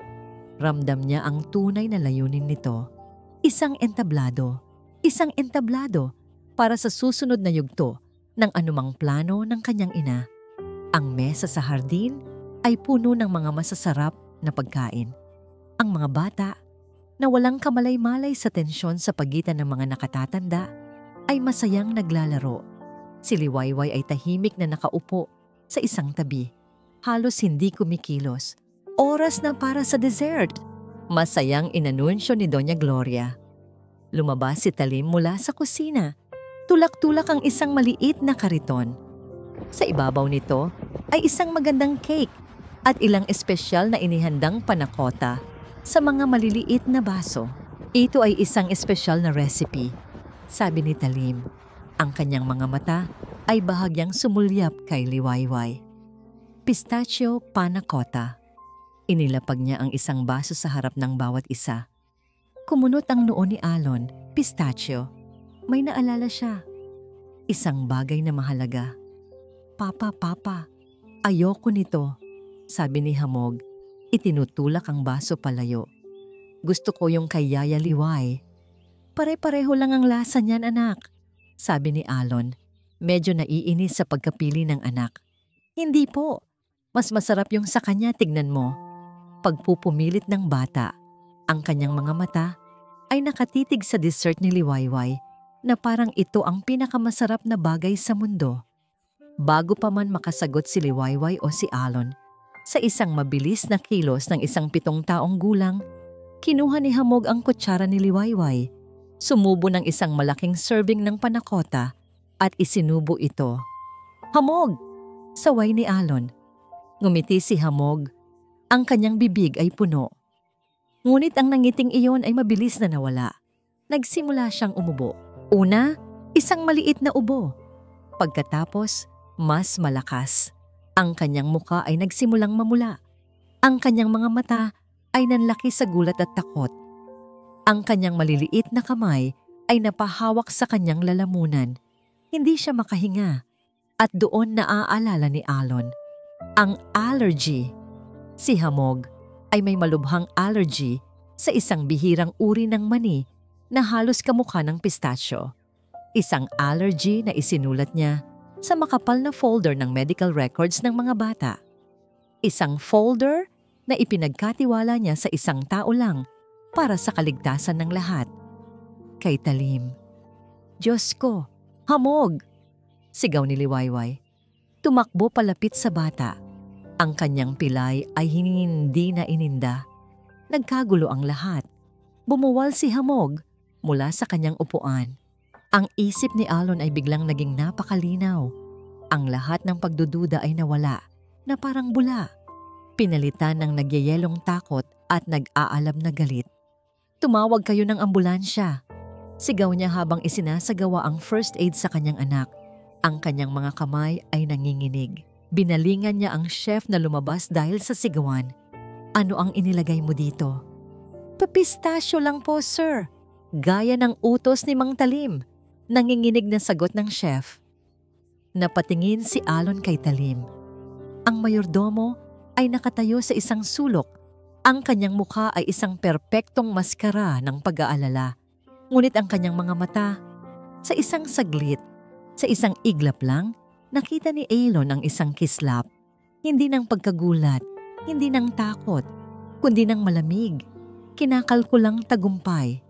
ramdam niya ang tunay na layunin nito. Isang entablado para sa susunod na yugto ng anumang plano ng kanyang ina. Ang mesa sa hardin ay puno ng mga masasarap na pagkain. Ang mga bata na walang kamalay-malay sa tensyon sa pagitan ng mga nakatatanda ay masayang naglalaro. Si Liwayway ay tahimik na nakaupo sa isang tabi. Halos hindi kumikilos. Oras na para sa dessert. Masayang inanunsyo ni Doña Gloria. Lumabas si Talim mula sa kusina. Tulak-tulak ang isang maliit na kariton. Sa ibabaw nito ay isang magandang cake at ilang espesyal na inihandang panakota sa mga maliliit na baso. Ito ay isang espesyal na recipe, sabi ni Talim. Ang kanyang mga mata ay bahagyang sumulyap kay Liwayway. Pistachio panakota. Inilapag niya ang isang baso sa harap ng bawat isa. Kumunot ang noo ni Alon, pistachio. May naalala siya. Isang bagay na mahalaga. Papa, ayoko nito, sabi ni Hamog. Itinutulak ang baso palayo. Gusto ko yung kay Yaya Liway. Pare-pareho lang ang lasa niyan, anak, sabi ni Alon. Medyo naiinis sa pagkapili ng anak. Hindi po. Mas masarap yung sa kanya, tignan mo. Pagpupumilit ng bata, ang kanyang mga mata ay nakatitig sa dessert ni Liwayway na parang ito ang pinakamasarap na bagay sa mundo. Bago pa man makasagot si Liwayway o si Alon, sa isang mabilis na kilos ng isang 7 taong gulang, kinuha ni Hamog ang kutsara ni Liwayway, sumubo ng isang malaking serving ng panakota at isinubo ito. Hamog! Saway ni Alon. Ngumiti si Hamog. Ang kanyang bibig ay puno. Ngunit ang nangiting iyon ay mabilis na nawala. Nagsimula siyang umubo. Una, isang maliit na ubo. Pagkatapos, mas malakas. Ang kanyang muka ay nagsimulang mamula. Ang kanyang mga mata ay nanlaki sa gulat at takot. Ang kanyang maliliit na kamay ay napahawak sa kanyang lalamunan. Hindi siya makahinga. At doon naaalala ni Alon ang allergy. Si Hamog ay may malubhang allergy sa isang bihirang uri ng mani na halos kamukha ng pistachio. Isang allergy na isinulat niya sa makapal na folder ng medical records ng mga bata. Isang folder na ipinagkatiwala niya sa isang tao lang para sa kaligtasan ng lahat. Kay Talim. Diyos ko, Hamog! Sigaw ni Liwayway. Tumakbo palapit sa bata. Ang kanyang pilay ay hindi na ininda. Nagkagulo ang lahat. Bumuwal si Hamog mula sa kanyang upuan. Ang isip ni Alon ay biglang naging napakalinaw. Ang lahat ng pagdududa ay nawala, na parang bula. Pinalitan ng nagyayelong takot at nag-aalam na galit. Tumawag kayo ng ambulansya. Sigaw niya habang isinasagawa ang first aid sa kanyang anak. Ang kanyang mga kamay ay nanginginig. Binalingan niya ang chef na lumabas dahil sa sigawan. Ano ang inilagay mo dito? Pistachio lang po, sir. Gaya ng utos ni Mang Talim. Nanginginig na sagot ng chef. Napatingin si Alon kay Talim. Ang mayordomo ay nakatayo sa isang sulok. Ang kanyang mukha ay isang perpektong maskara ng pag-aalala. Ngunit ang kanyang mga mata, sa isang saglit, sa isang iglap lang, nakita ni Alon ang isang kislap. Hindi ng pagkagulat, hindi ng takot, kundi ng malamig, kinakalkulang tagumpay.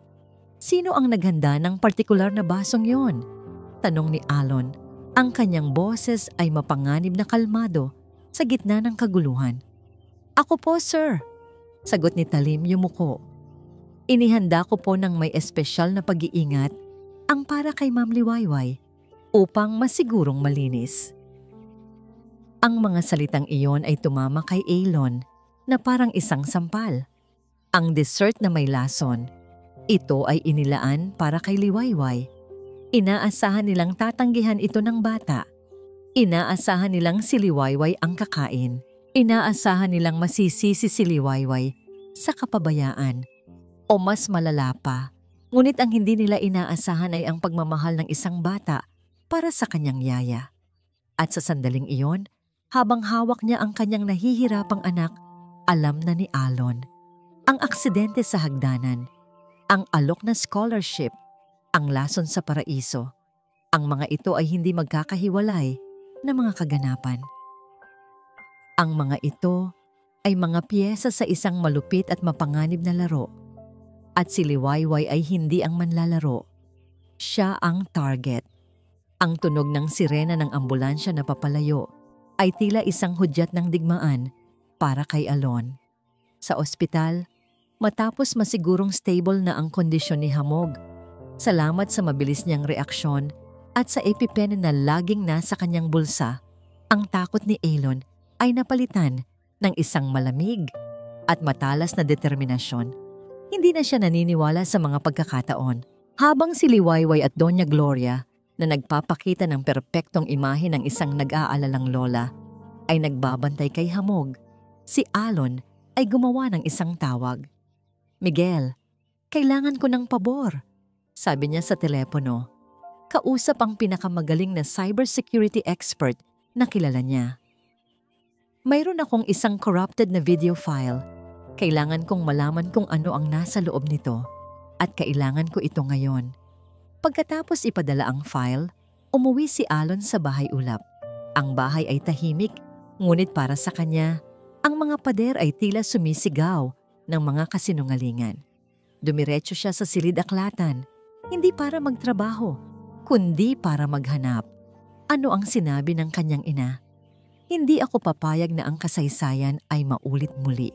Sino ang naghanda ng partikular na basong yon? Tanong ni Alon. Ang kanyang boses ay mapanganib na kalmado sa gitna ng kaguluhan. Ako po, sir. Sagot ni Talim yumuko. Inihanda ko po ng may espesyal na pag-iingat ang para kay Ma'am Liwayway upang masigurong malinis. Ang mga salitang iyon ay tumama kay Alon na parang isang sampal. Ang dessert na may lason, ito ay inilaan para kay Liwayway. Inaasahan nilang tatanggihan ito ng bata. Inaasahan nilang si Liwayway ang kakain. Inaasahan nilang masisisi si Liwayway sa kapabayaan. O mas malala pa, ngunit ang hindi nila inaasahan ay ang pagmamahal ng isang bata para sa kanyang yaya. At sa sandaling iyon, habang hawak niya ang kanyang nahihirapang anak, alam na ni Alon. Ang aksidente sa hagdanan, ang alok na scholarship, ang lason sa paraiso. Ang mga ito ay hindi magkakahiwalay na mga kaganapan. Ang mga ito ay mga piyesa sa isang malupit at mapanganib na laro. At si Liwayway ay hindi ang manlalaro. Siya ang target. Ang tunog ng sirena ng ambulansya na papalayo ay tila isang hudyat ng digmaan para kay Alon. Sa ospital, matapos masigurong stable na ang kondisyon ni Hamog, salamat sa mabilis niyang reaksyon at sa EpiPen na laging nasa kanyang bulsa, ang takot ni Alon ay napalitan ng isang malamig at matalas na determinasyon. Hindi na siya naniniwala sa mga pagkakataon. Habang si Liwayway at Doña Gloria na nagpapakita ng perpektong imahe ng isang nag-aalalang lola ay nagbabantay kay Hamog, si Alon ay gumawa ng isang tawag. Miguel, kailangan ko ng pabor, sabi niya sa telepono. Kausap ang pinakamagaling na cybersecurity expert na kilala niya. Mayroon akong isang corrupted na video file. Kailangan kong malaman kung ano ang nasa loob nito at kailangan ko ito ngayon. Pagkatapos ipadala ang file, umuwi si Alon sa bahay ulap. Ang bahay ay tahimik, ngunit para sa kanya, ang mga pader ay tila sumisigaw ng mga kasinungalingan. Dumiretso siya sa silid-aklatan, hindi para magtrabaho, kundi para maghanap. Ano ang sinabi ng kanyang ina? Hindi ako papayag na ang kasaysayan ay maulit muli.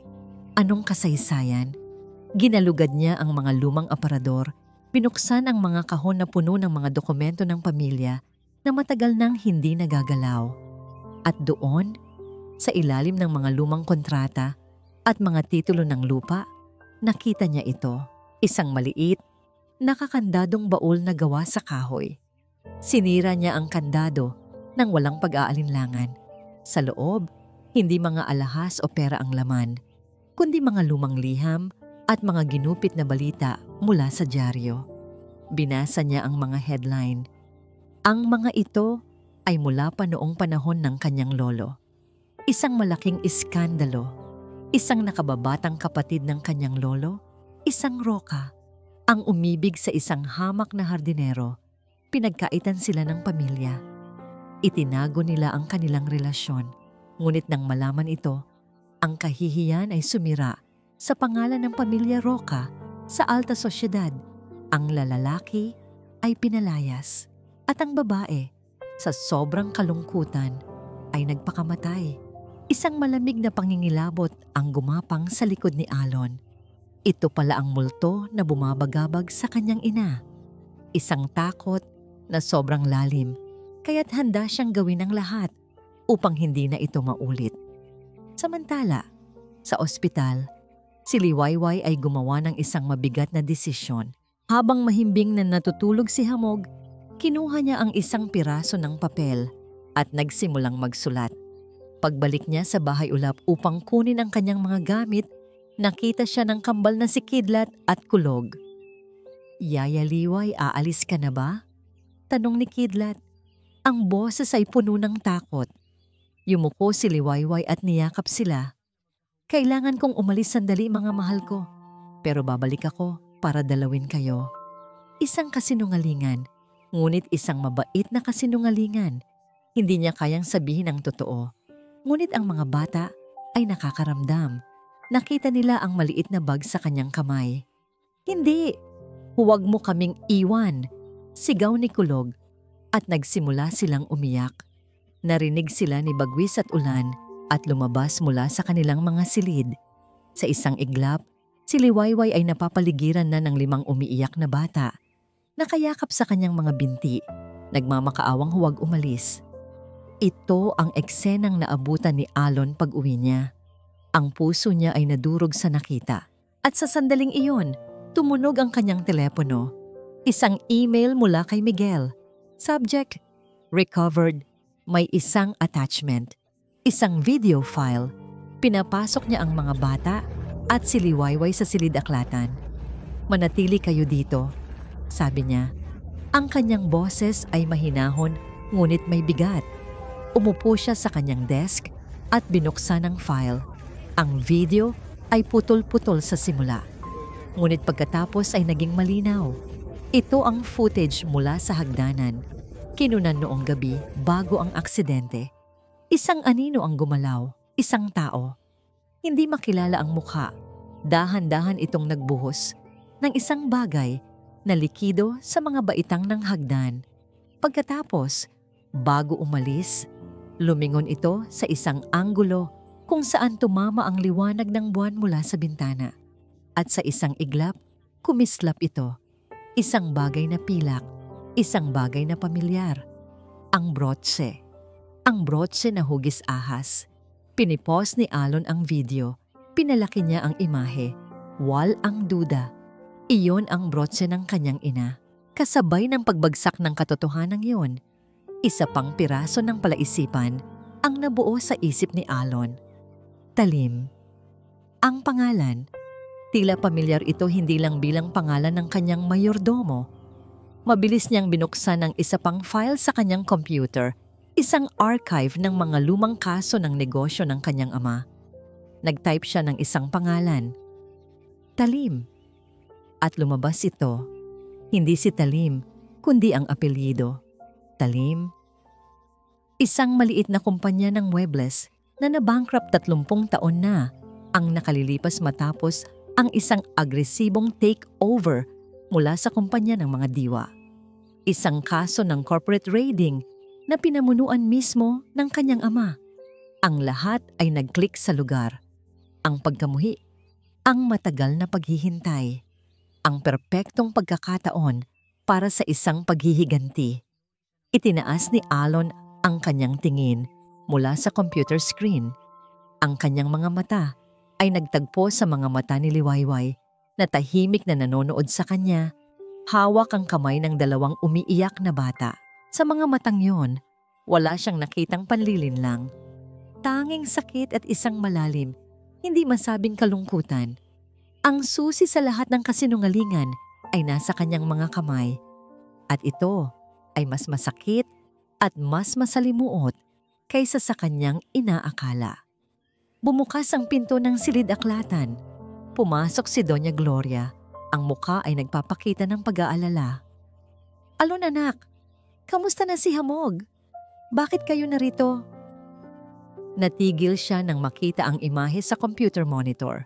Anong kasaysayan? Ginalugad niya ang mga lumang aparador, binuksan ang mga kahon na puno ng mga dokumento ng pamilya na matagal nang hindi nagagalaw. At doon, sa ilalim ng mga lumang kontrata at mga titulo ng lupa, nakita niya ito, isang maliit, nakakandadong baul na gawa sa kahoy. Sinira niya ang kandado nang walang pag-aalinlangan. Sa loob, hindi mga alahas o pera ang laman, kundi mga lumang liham at mga ginupit na balita mula sa dyaryo. Binasa niya ang mga headline. Ang mga ito ay mula pa noong panahon ng kanyang lolo. Isang malaking iskandalo, isang nakababatang kapatid ng kanyang lolo, isang roka, ang umibig sa isang hamak na hardinero. Pinagkaitan sila ng pamilya. Itinago nila ang kanilang relasyon, ngunit nang malaman ito, ang kahihiyan ay sumira sa pangalan ng pamilya Roca sa alta sosyedad. Ang lalaki ay pinalayas at ang babae, sa sobrang kalungkutan, ay nagpakamatay. Isang malamig na pangingilabot ang gumapang sa likod ni Alon. Ito pala ang multo na bumabagabag sa kanyang ina. Isang takot na sobrang lalim, kaya't handa siyang gawin ang lahat upang hindi na ito maulit. Samantala, sa ospital, si Liwayway ay gumawa ng isang mabigat na desisyon. Habang mahimbing na natutulog si Hamog, kinuha niya ang isang piraso ng papel at nagsimulang magsulat. Pagbalik niya sa bahay ulap upang kunin ang kanyang mga gamit, nakita siya ng kambal na si Kidlat at kulog. Yaya Liway, aalis ka na ba? Tanong ni Kidlat. Ang boses ay puno ng takot. Yumuko si Liwayway at niyakap sila. Kailangan kong umalis sandali mga mahal ko, pero babalik ako para dalawin kayo. Isang kasinungalingan, ngunit isang mabait na kasinungalingan. Hindi niya kayang sabihin ang totoo, ngunit ang mga bata ay nakakaramdam. Nakita nila ang maliit na bag sa kanyang kamay. "Hindi! Huwag mo kaming iwan!" Sigaw ni Kulog at nagsimula silang umiyak. Narinig sila ni Bagwis at Ulan at lumabas mula sa kanilang mga silid. Sa isang iglap, si Liwayway ay napapaligiran na ng 5 umiiyak na bata. Nakayakap sa kanyang mga binti, nagmamakaawang huwag umalis. Ito ang eksenang naabutan ni Alon pag-uwi niya. Ang puso niya ay nadurog sa nakita. At sa sandaling iyon, tumunog ang kanyang telepono. Isang email mula kay Miguel. Subject, recovered. May isang attachment. Isang video file. Pinapasok niya ang mga bata at si Liwayway sa silid-aklatan. "Manatili kayo dito," sabi niya. Ang kanyang boses ay mahinahon ngunit may bigat. Umupo siya sa kanyang desk at binuksan ang file. Ang video ay putol-putol sa simula. Ngunit pagkatapos ay naging malinaw. Ito ang footage mula sa hagdanan. Kinunan noong gabi bago ang aksidente. Isang anino ang gumalaw, isang tao. Hindi makilala ang mukha. Dahan-dahan itong nagbuhos ng isang bagay na likido sa mga baitang ng hagdan. Pagkatapos, bago umalis, lumingon ito sa isang anggulo kung saan tumama ang liwanag ng buwan mula sa bintana. At sa isang iglap, kumislap ito. Isang bagay na pilak, isang bagay na pamilyar. Ang brotse. Ang brotse na hugis ahas. Pinipost ni Alon ang video. Pinalaki niya ang imahe. Wal ang duda. Iyon ang brotse ng kanyang ina. Kasabay ng pagbagsak ng katotohanan iyon, isa pang piraso ng palaisipan ang nabuo sa isip ni Alon. Talim. Ang pangalan, tila pamilyar ito hindi lang bilang pangalan ng kanyang mayordomo. Mabilis niyang binuksan ang isa pang file sa kanyang computer, isang archive ng mga lumang kaso ng negosyo ng kanyang ama. Nag-type siya ng isang pangalan, Talim. At lumabas ito, hindi si Talim, kundi ang apelyido, Talim. Isang maliit na kumpanya ng muebles na nabankrupt 30 taon na ang nakalilipas matapos ang isang agresibong takeover mula sa kumpanya ng mga diwa. Isang kaso ng corporate raiding na pinamunuan mismo ng kanyang ama. Ang lahat ay nag-click sa lugar. Ang pagkamuhi, ang matagal na paghihintay, ang perpektong pagkakataon para sa isang paghihiganti. Itinaas ni Alon ang kanyang tingin mula sa computer screen. Ang kanyang mga mata ay nagtagpo sa mga mata ni Liwayway na tahimik na nanonood sa kanya. Hawak ang kamay ng 2 umiiyak na bata. Sa mga matang yon, wala siyang nakitang panlilinlang. Tanging sakit at isang malalim, hindi masabing kalungkutan. Ang susi sa lahat ng kasinungalingan ay nasa kanyang mga kamay. At ito ay mas masakit at mas masalimuot kaysa sa kanyang inaakala. Bumukas ang pinto ng silid-aklatan. Pumasok si Doña Gloria. Ang mukha ay nagpapakita ng pag-aalala. "Alon anak, kamusta na si Hamog? Bakit kayo narito?" Natigil siya nang makita ang imahe sa computer monitor.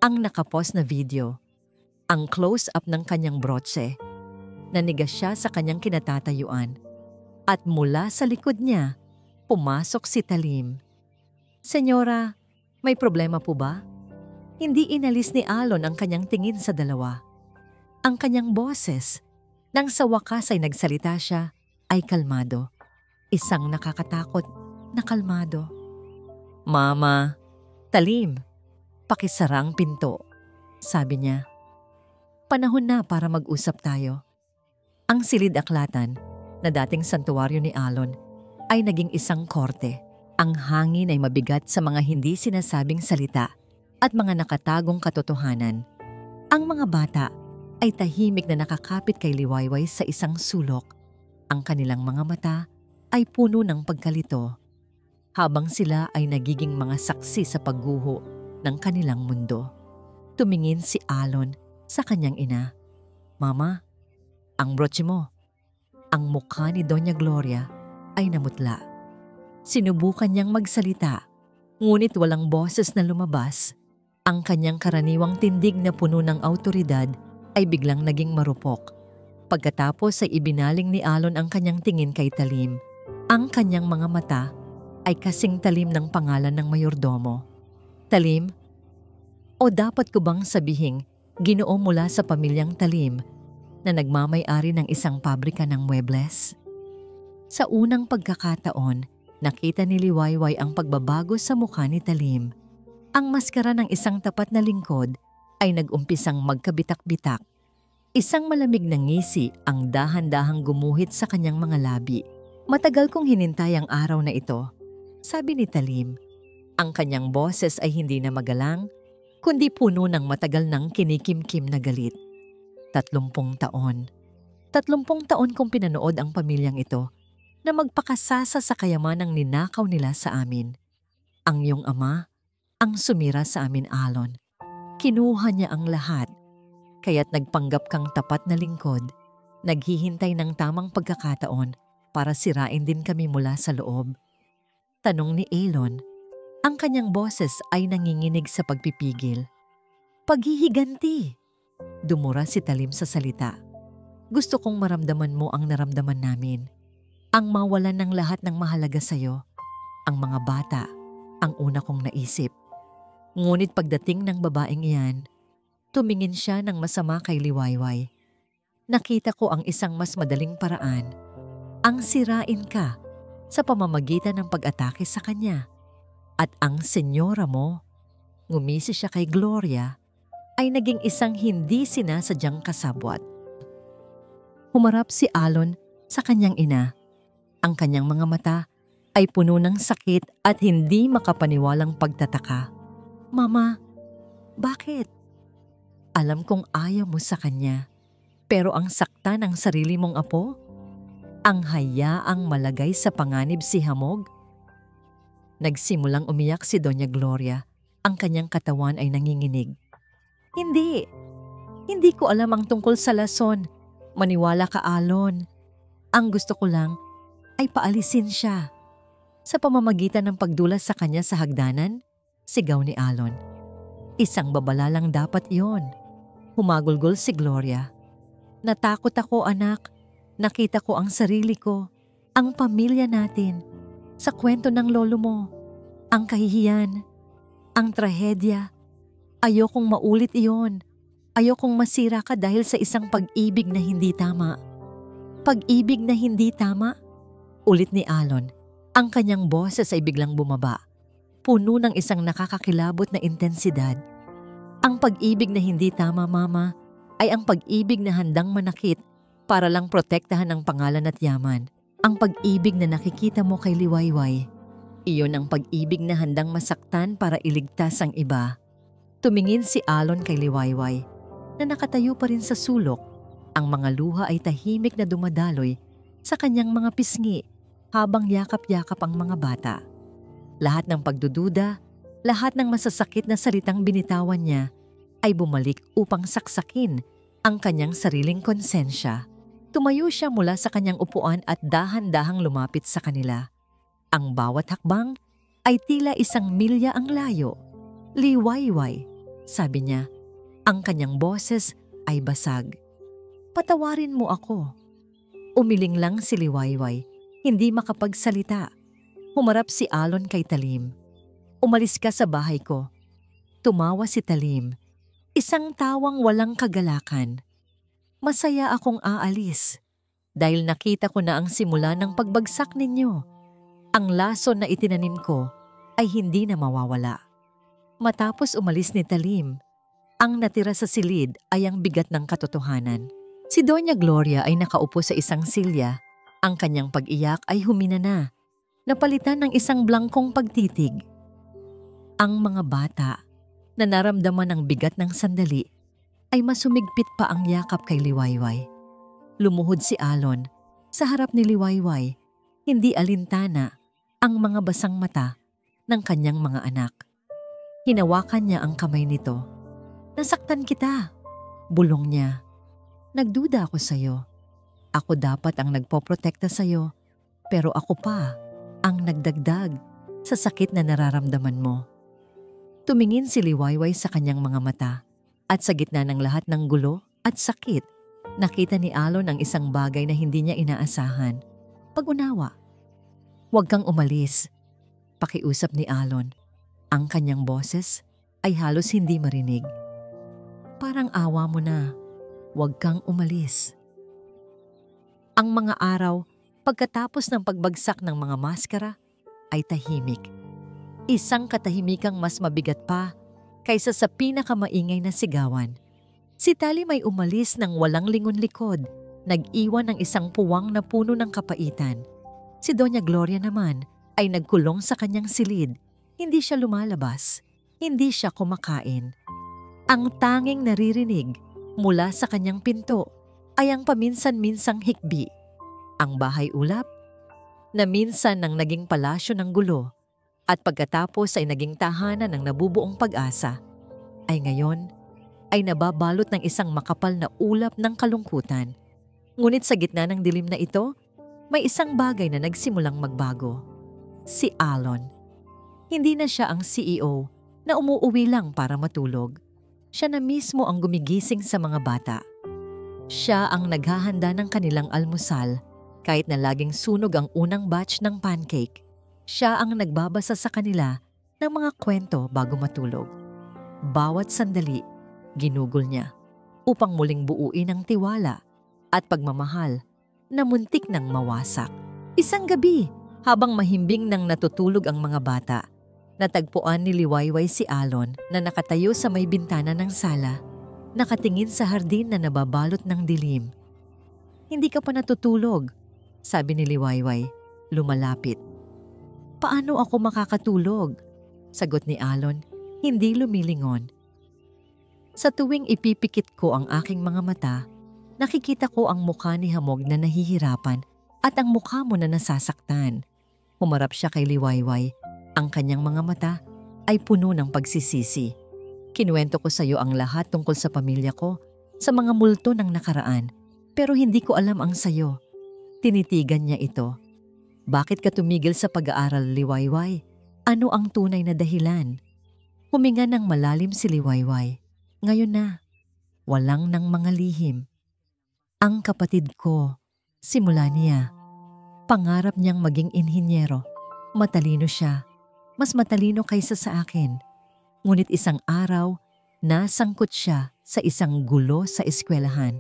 Ang nakapost na video. Ang close-up ng kanyang brotse. Nanigas siya sa kanyang kinatatayuan. At mula sa likod niya, pumasok si Talim. "Senyora, may problema po ba?" Hindi inalis ni Alon ang kanyang tingin sa dalawa. Ang kanyang boses, nang sa wakas ay nagsalita siya, ay kalmado. Isang nakakatakot na kalmado. "Mama, Talim, pakisara ang pinto," sabi niya. "Panahon na para mag-usap tayo." Ang silid-aklatan, na dating santuwaryo ni Alon, ay naging isang korte. Ang hangin ay mabigat sa mga hindi sinasabing salita at mga nakatagong katotohanan. Ang mga bata ay tahimik na nakakapit kay Liwayway sa isang sulok. Ang kanilang mga mata ay puno ng pagkalito, habang sila ay nagiging mga saksi sa pagguho ng kanilang mundo. Tumingin si Alon sa kanyang ina. "Mama, ang brotse mo." Ang mukha ni Doña Gloria ay namutla. Sinubukan niyang magsalita, ngunit walang boses na lumabas. Ang kanyang karaniwang tindig na puno ng awtoridad ay biglang naging marupok. Pagkatapos ay ibinaling ni Alon ang kanyang tingin kay Talim. Ang kanyang mga mata ay kasing talim ng pangalan ng mayordomo. Talim? O dapat ko bang sabihing Ginoo mula sa pamilyang Talim na nagmamay-ari ng isang pabrika ng muebles? Sa unang pagkakataon, nakita ni Liwayway ang pagbabago sa mukha ni Talim. Ang maskara ng isang tapat na lingkod ay nag-umpisang magkabitak-bitak. Isang malamig na ngisi ang dahan-dahang gumuhit sa kanyang mga labi. Matagal kong hinintay ang araw na ito, sabi ni Talim. Ang kanyang boses ay hindi na magalang, kundi puno ng matagal ng kinikimkim na galit. 30 taon. 30 taon kong pinanood ang pamilyang ito na magpakasasa sa kayamanang ninakaw nila sa amin. Ang iyong ama ang sumira sa amin, Alon. Kinuha niya ang lahat, kaya't nagpanggap kang tapat na lingkod, naghihintay ng tamang pagkakataon para sirain din kami mula sa loob. Tanong ni Alon, ang kanyang boses ay nanginginig sa pagpipigil. Paghihiganti! Dumura si Talim sa salita. Gusto kong maramdaman mo ang naramdaman namin. Ang mawalan ng lahat ng mahalaga sa'yo, ang mga bata, ang una kong naisip. Ngunit pagdating ng babaeng iyan, tumingin siya ng masama kay Liwayway. Nakita ko ang isang mas madaling paraan, ang sirain ka sa pamamagitan ng pag-atake sa kanya. At ang senyora mo, ngumisi siya kay Gloria, ay naging isang hindi sinasadyang kasabwat. Humarap si Alon sa kanyang ina. Ang kanyang mga mata ay puno ng sakit at hindi makapaniwalang pagtataka. Mama, bakit? Alam kong ayaw mo sa kanya, pero ang sakta ng sarili mong apo? Ang hayaang malagay sa panganib si Hamog? Nagsimulang umiyak si Doña Gloria. Ang kanyang katawan ay nanginginig. Hindi ko alam ang tungkol sa lason. Maniwala ka, Alon. Ang gusto ko lang ay paalisin siya. Sa pamamagitan ng pagdulas sa kanya sa hagdanan, sigaw ni Alon. Isang babala lang dapat yon. Humagulgol si Gloria. Natakot ako, anak. Nakita ko ang sarili ko, ang pamilya natin, sa kwento ng lolo mo, ang kahihiyan, ang trahedya. Ayokong maulit iyon. Ayokong masira ka dahil sa isang pag-ibig na hindi tama. Pag-ibig na hindi tama? Ulit ni Alon. Ang kanyang boses ay biglang bumaba, puno ng isang nakakakilabot na intensidad. Ang pag-ibig na hindi tama, Mama, ay ang pag-ibig na handang manakit para lang protektahan ang pangalan at yaman. Ang pag-ibig na nakikita mo kay Liwayway, iyon ang pag-ibig na handang masaktan para iligtas ang iba. Tumingin si Alon kay Liwayway na nakatayo pa rin sa sulok. Ang mga luha ay tahimik na dumadaloy sa kanyang mga pisngi habang yakap-yakap ang mga bata. Lahat ng pagdududa, lahat ng masasakit na salitang binitawan niya ay bumalik upang saksakin ang kanyang sariling konsensya. Tumayo siya mula sa kanyang upuan at dahan-dahang lumapit sa kanila. Ang bawat hakbang ay tila isang milya ang layo. Liwayway, sabi niya. Ang kanyang boses ay basag. Patawarin mo ako. Umiling lang si Liwayway, hindi makapagsalita. Humarap si Alon kay Talim. Umalis ka sa bahay ko. Tumawa si Talim. Isang tawang walang kagalakan. Masaya akong aalis dahil nakita ko na ang simula ng pagbagsak ninyo. Ang lason na itinanim ko ay hindi na mawawala. Matapos umalis ni Talim, ang natira sa silid ay ang bigat ng katotohanan. Si Doña Gloria ay nakaupo sa isang silya. Ang kanyang pag-iyak ay humina na, napalitan ng isang blangkong pagtitig. Ang mga bata na naramdaman ang bigat ng sandali ay masumigpit pa ang yakap kay Liwayway. Lumuhod si Alon sa harap ni Liwayway, hindi alintana ang mga basang mata ng kanyang mga anak. Hinawakan niya ang kamay nito. Nasaktan kita, bulong niya. Nagduda ako sa'yo. Ako dapat ang nagpoprotekta sa'yo, pero ako pa ang nagdagdag sa sakit na nararamdaman mo. Tumingin si Liwayway sa kanyang mga mata at sa gitna ng lahat ng gulo at sakit, nakita ni Alon ang isang bagay na hindi niya inaasahan. Pag-unawa. "Huwag kang umalis," pakiusap ni Alon. Ang kanyang boses ay halos hindi marinig. "Parang awa mo na. Huwag kang umalis." Ang mga araw, pagkatapos ng pagbagsak ng mga maskara, ay tahimik. Isang katahimikang mas mabigat pa kaysa sa pinakamaingay na sigawan. Si Tali may umalis ng walang lingon-likod, nag-iwan ng isang puwang na puno ng kapaitan. Si Doña Gloria naman ay nagkulong sa kanyang silid. Hindi siya lumalabas, hindi siya kumakain. Ang tanging naririnig mula sa kanyang pinto ay ang paminsan-minsang hikbi. Ang bahay ulap na minsan nang naging palasyo ng gulo at pagkatapos ay naging tahanan ng nabubuong pag-asa, ay ngayon ay nababalot ng isang makapal na ulap ng kalungkutan. Ngunit sa gitna ng dilim na ito, may isang bagay na nagsimulang magbago. Si Alon. Hindi na siya ang CEO na umuuwi lang para matulog. Siya na mismo ang gumigising sa mga bata. Siya ang naghahanda ng kanilang almusal kahit na laging sunog ang unang batch ng pancake. Siya ang nagbabasa sa kanila ng mga kwento bago matulog. Bawat sandali, ginugol niya upang muling buuin ang tiwala at pagmamahal na muntik nang mawasak. Isang gabi, habang mahimbing nang natutulog ang mga bata, natagpuan ni Liwayway si Alon na nakatayo sa may bintana ng sala, nakatingin sa hardin na nababalot ng dilim. "Hindi ka pa natutulog," sabi ni Liwayway, lumalapit. "Paano ako makakatulog?" sagot ni Alon, hindi lumilingon. "Sa tuwing ipipikit ko ang aking mga mata, nakikita ko ang mukha ni Hamog na nahihirapan at ang mukha mo na nasasaktan." Humarap siya kay Liwayway. Ang kanyang mga mata ay puno ng pagsisisi. "Kinuwento ko sa iyo ang lahat tungkol sa pamilya ko, sa mga multo ng nakaraan, pero hindi ko alam ang sayo." Tinitigan niya ito. "Bakit ka tumigil sa pag-aaral, Liwayway? Ano ang tunay na dahilan?" Huminga ng malalim si Liwayway. Ngayon na, walang nang mga lihim. "Ang kapatid ko," simula niya. "Pangarap niyang maging inhinyero. Matalino siya. Mas matalino kaysa sa akin. Ngunit isang araw, nasangkot siya sa isang gulo sa eskwelahan.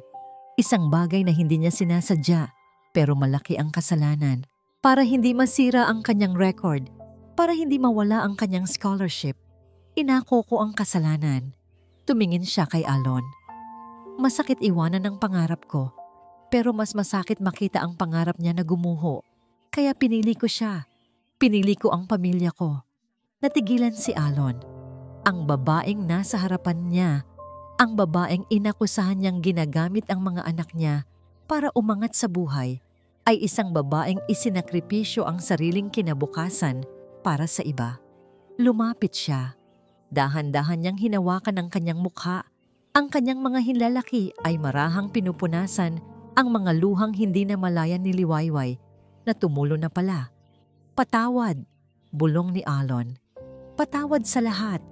Isang bagay na hindi niya sinasadya, pero malaki ang kasalanan. Para hindi masira ang kanyang record, para hindi mawala ang kanyang scholarship, inako ko ang kasalanan." Tumingin siya kay Alon. "Masakit iwanan ang pangarap ko, pero mas masakit makita ang pangarap niya na gumuho. Kaya pinili ko siya. Pinili ko ang pamilya ko." Natigilan si Alon. Ang babaeng nasa harapan niya, ang babaeng inakusahan niyang ginagamit ang mga anak niya para umangat sa buhay, ay isang babaeng isinakripisyo ang sariling kinabukasan para sa iba. Lumapit siya. Dahan-dahan niyang hinawakan ang kanyang mukha. Ang kanyang mga hinlalaki ay marahang pinupunasan ang mga luhang hindi na malayan ni Liwayway na tumulo na pala. "Patawad," bulong ni Alon. "Patawad sa lahat."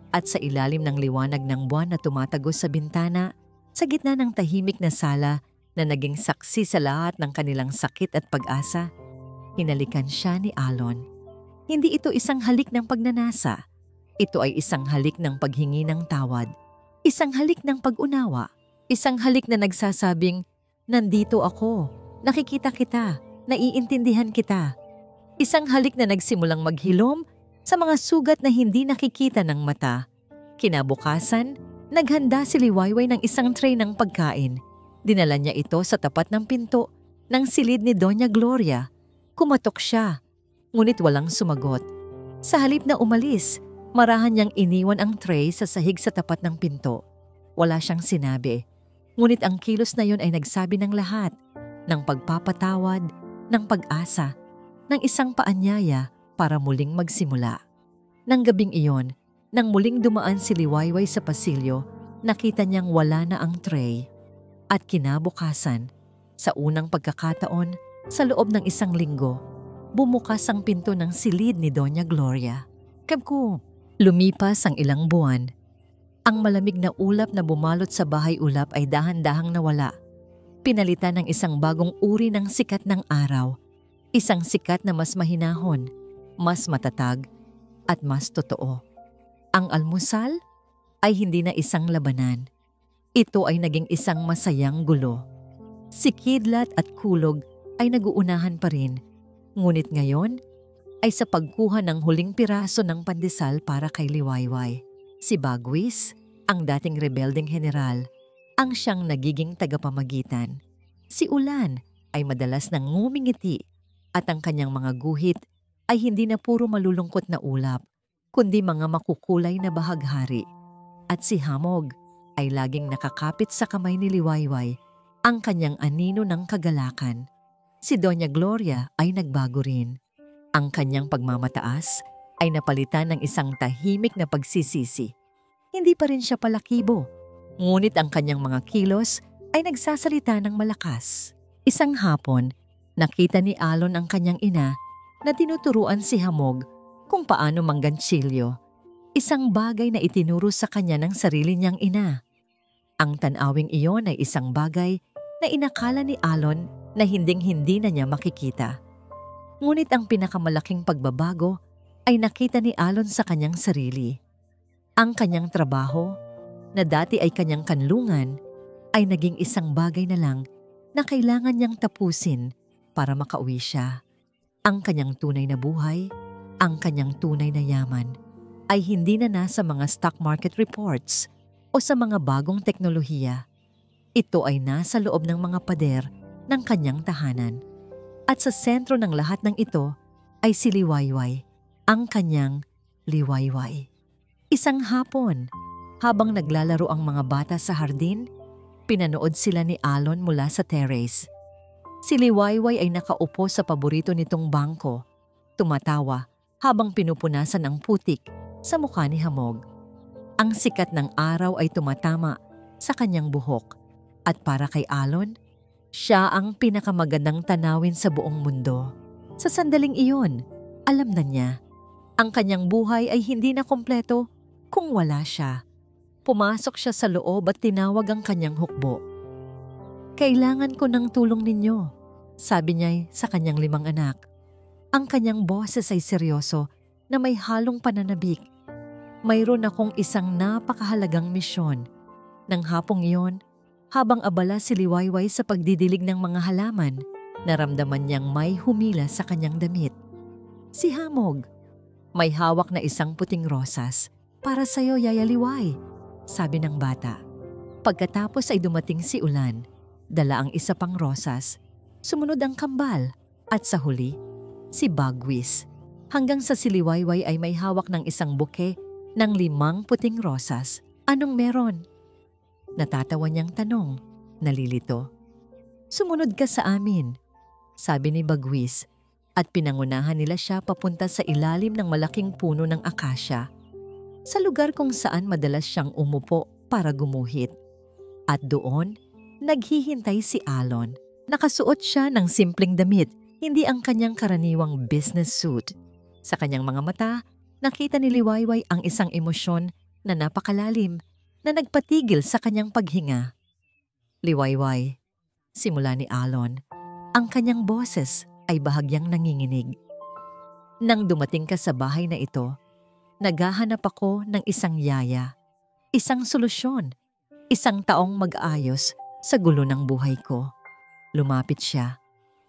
At sa ilalim ng liwanag ng buwan na tumatagos sa bintana, sa gitna ng tahimik na sala na naging saksi sa lahat ng kanilang sakit at pag-asa, hinalikan siya ni Alon. Hindi ito isang halik ng pagnanasa. Ito ay isang halik ng paghingi ng tawad. Isang halik ng pag-unawa. Isang halik na nagsasabing, "Nandito ako, nakikita kita, naiintindihan kita." Isang halik na nagsimulang maghilom sa mga sugat na hindi nakikita ng mata. Kinabukasan, naghanda si Liwayway ng isang tray ng pagkain. Dinala niya ito sa tapat ng pinto ng silid ni Doña Gloria. Kumatok siya, ngunit walang sumagot. Sa halip na umalis, marahan niyang iniwan ang tray sa sahig sa tapat ng pinto. Wala siyang sinabi, ngunit ang kilos na yon ay nagsabi ng lahat, ng pagpapatawad, ng pag-asa, ng isang paanyaya para muling magsimula. Nang gabing iyon, nang muling dumaan si Liwayway sa pasilyo, nakita niyang wala na ang tray. At kinabukasan, sa unang pagkakataon, sa loob ng isang linggo, bumukas ang pinto ng silid ni Doña Gloria. "Kabko," Lumipas ang ilang buwan. Ang malamig na ulap na bumalot sa bahay ulap ay dahan-dahang nawala. Pinalitan ng isang bagong uri ng sikat ng araw. Isang sikat na mas mahinahon, mas matatag, at mas totoo. Ang almusal ay hindi na isang labanan. Ito ay naging isang masayang gulo. Si kidlat at kulog ay naguunahan pa rin. Ngunit ngayon ay sa pagkuha ng huling piraso ng pandesal para kay Liwayway. Si Bagwis, ang dating rebelding general, ang siyang nagiging tagapamagitan. Si Ulan ay madalas nang ngumingiti at ang kanyang mga guhit ay hindi na puro malulungkot na ulap, kundi mga makukulay na bahaghari. At si Hamog ay laging nakakapit sa kamay ni Liwayway, ang kanyang anino ng kagalakan. Si Doña Gloria ay nagbago rin. Ang kanyang pagmamataas ay napalitan ng isang tahimik na pagsisisi. Hindi pa rin siya palakibo, ngunit ang kanyang mga kilos ay nagsasalita ng malakas. Isang hapon, nakita ni Alon ang kanyang ina na tinuturuan si Hamog kung paano mangganchilyo, isang bagay na itinuro sa kanya ng sarili niyang ina. Ang tanawing iyon ay isang bagay na inakala ni Alon na hinding-hindi na niya makikita. Ngunit ang pinakamalaking pagbabago ay nakita ni Alon sa kanyang sarili. Ang kanyang trabaho, na dati ay kanyang kanlungan, ay naging isang bagay na lang na kailangan niyang tapusin para makauwi siya. Ang kanyang tunay na buhay, ang kanyang tunay na yaman, ay hindi na nasa mga stock market reports o sa mga bagong teknolohiya. Ito ay nasa loob ng mga pader ng kanyang tahanan. At sa sentro ng lahat ng ito ay si Liwayway, ang kanyang Liwayway. Isang hapon, habang naglalaro ang mga bata sa hardin, pinanood sila ni Alon mula sa terrace. Si Liwayway ay nakaupo sa paborito nitong bangko, tumatawa habang pinupunasan ang putik sa mukha ni Hamog. Ang sikat ng araw ay tumatama sa kanyang buhok at para kay Alon, siya ang pinakamagandang tanawin sa buong mundo. Sa sandaling iyon, alam na niya, ang kanyang buhay ay hindi na kompleto kung wala siya. Pumasok siya sa loob at tinawag ang kanyang hukbo. "Kailangan ko ng tulong ninyo," sabi niya sa kanyang 5 anak. Ang kanyang boses ay seryoso na may halong pananabik. "Mayroon akong isang napakahalagang misyon." Nang hapong iyon, habang abala si Liwayway sa pagdidilig ng mga halaman, naramdaman niyang may humila sa kanyang damit. Si Hamog, "May hawak na isang puting rosas. Para sa'yo, Yaya Liway," sabi ng bata. Pagkatapos ay dumating si Ulan, dala ang isa pang rosas. Sumunod ang kambal at sa huli, si Bagwis. Hanggang sa si Liwayway ay may hawak ng isang buke ng 5 puting rosas. "Anong meron?" Natatawa niyang tanong, nalilito. "Sumunod ka sa amin," sabi ni Bagwis, at pinangunahan nila siya papunta sa ilalim ng malaking puno ng akasya, sa lugar kung saan madalas siyang umupo para gumuhit. At doon, naghihintay si Alon. Nakasuot siya ng simpleng damit, hindi ang kanyang karaniwang business suit. Sa kanyang mga mata, nakita ni Liwayway ang isang emosyon na napakalalim na nagpatigil sa kanyang paghinga. "Liwayway," simula ni Alon, ang kanyang boses ay bahagyang nanginginig. "Nang dumating ka sa bahay na ito, naghahanap ako ng isang yaya, isang solusyon, isang taong mag-aayos sa gulo ng buhay ko." Lumapit siya,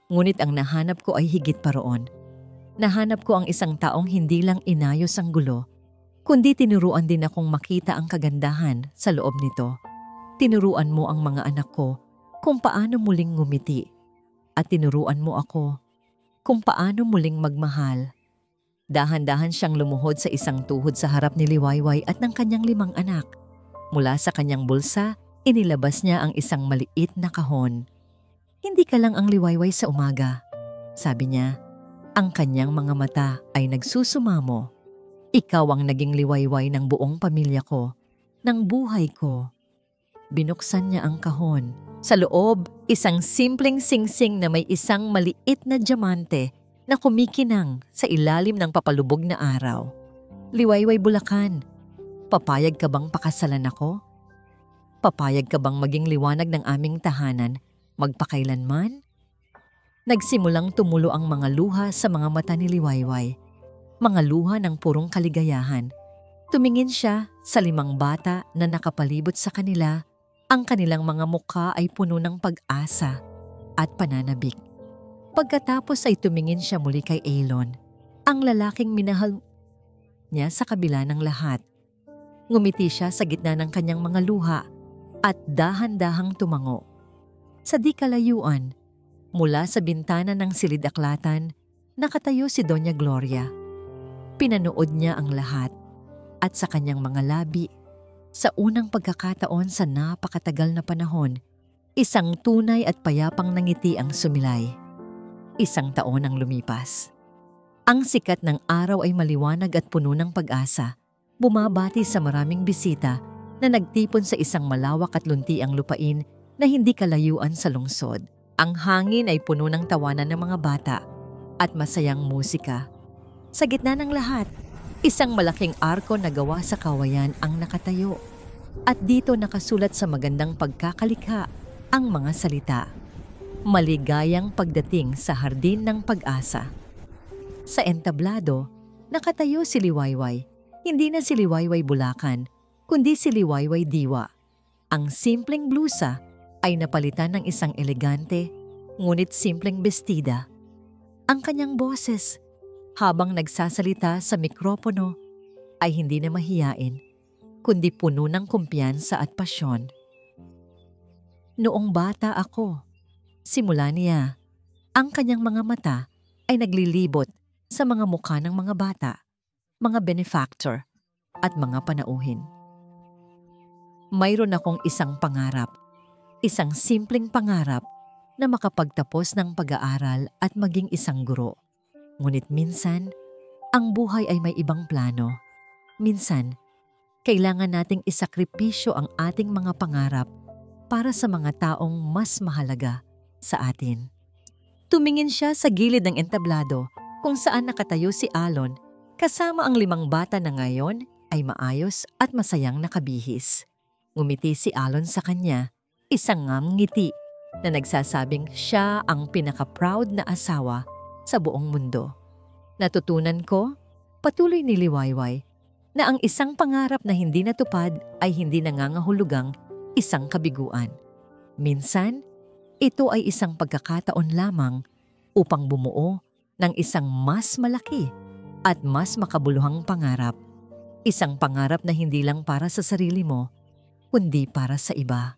ngunit ang nahanap ko ay higit pa roon. Nahanap ko ang isang taong hindi lang inayos ang gulo, kundi tinuruan din akong makita ang kagandahan sa loob nito. Tinuruan mo ang mga anak ko kung paano muling ngumiti, at tinuruan mo ako kung paano muling magmahal. Dahan-dahan siyang lumuhod sa isang tuhod sa harap ni Liwayway at ng kanyang 5 anak. Mula sa kanyang bulsa, inilabas niya ang isang maliit na kahon. "Hindi ka lang ang Liwayway sa umaga," sabi niya. Ang kanyang mga mata ay nagsusumamo. "Ikaw ang naging liwayway ng buong pamilya ko, ng buhay ko." Binuksan niya ang kahon. Sa loob, isang simpleng singsing na may isang maliit na diamante na kumikinang sa ilalim ng papalubog na araw. Liwayway Bulacan, papayag ka bang pakasalan ako? Papayag ka bang maging liwanag ng aming tahanan, magpakailanman? Nagsimulang tumulo ang mga luha sa mga mata ni Liwayway, mga luha ng purong kaligayahan. Tumingin siya sa 5 bata na nakapalibot sa kanila. Ang kanilang mga mukha ay puno ng pag-asa at pananabik. Pagkatapos ay tumingin siya muli kay Alon, ang lalaking minahal niya sa kabila ng lahat. Ngumiti siya sa gitna ng kanyang mga luha at dahan-dahang tumango. Sa di kalayuan, mula sa bintana ng silid-aklatan, nakatayo si Doña Gloria. Pinanood niya ang lahat at sa kanyang mga labi, sa unang pagkakataon sa napakatagal na panahon, isang tunay at payapang nangiti ang sumilay. 1 taon ang lumipas. Ang sikat ng araw ay maliwanag at puno ng pag-asa, bumabati sa maraming bisita na nagtipon sa isang malawak at luntiang lupain na hindi kalayuan sa lungsod. Ang hangin ay puno ng tawanan ng mga bata at masayang musika. Sa gitna ng lahat, isang malaking arko na gawa sa kawayan ang nakatayo. At dito nakasulat sa magandang pagkakalikha ang mga salita. Maligayang pagdating sa hardin ng pag-asa. Sa entablado, nakatayo si Liwayway. Hindi na si Liwayway Bulacan, kundi si Liwayway Diwa. Ang simpleng blusa ay napalitan ng isang elegante, ngunit simpleng bestida. Ang kanyang boses, habang nagsasalita sa mikropono, ay hindi na mahiyain, kundi puno ng kumpiyansa at pasyon. Noong bata ako, simula niya, ang kanyang mga mata ay naglilibot sa mga mukha ng mga bata, mga benefactor at mga panauhin. Mayroon akong isang pangarap, isang simpleng pangarap na makapagtapos ng pag-aaral at maging isang guro. Ngunit minsan, ang buhay ay may ibang plano. Minsan, kailangan nating isakripisyo ang ating mga pangarap para sa mga taong mas mahalaga sa atin. Tumingin siya sa gilid ng entablado kung saan nakatayo si Alon kasama ang 5 bata na ngayon ay maayos at masayang nakabihis. Ngumiti si Alon sa kanya, isang ngiti na nagsasabing siya ang pinaka-proud na asawa sa buong mundo. Natutunan ko, patuloy ni Liwayway, na ang isang pangarap na hindi natupad ay hindi nangangahulugang isang kabiguan. Minsan, ito ay isang pagkakataon lamang upang bumuo ng isang mas malaki at mas makabuluhang pangarap. Isang pangarap na hindi lang para sa sarili mo, kundi para sa iba.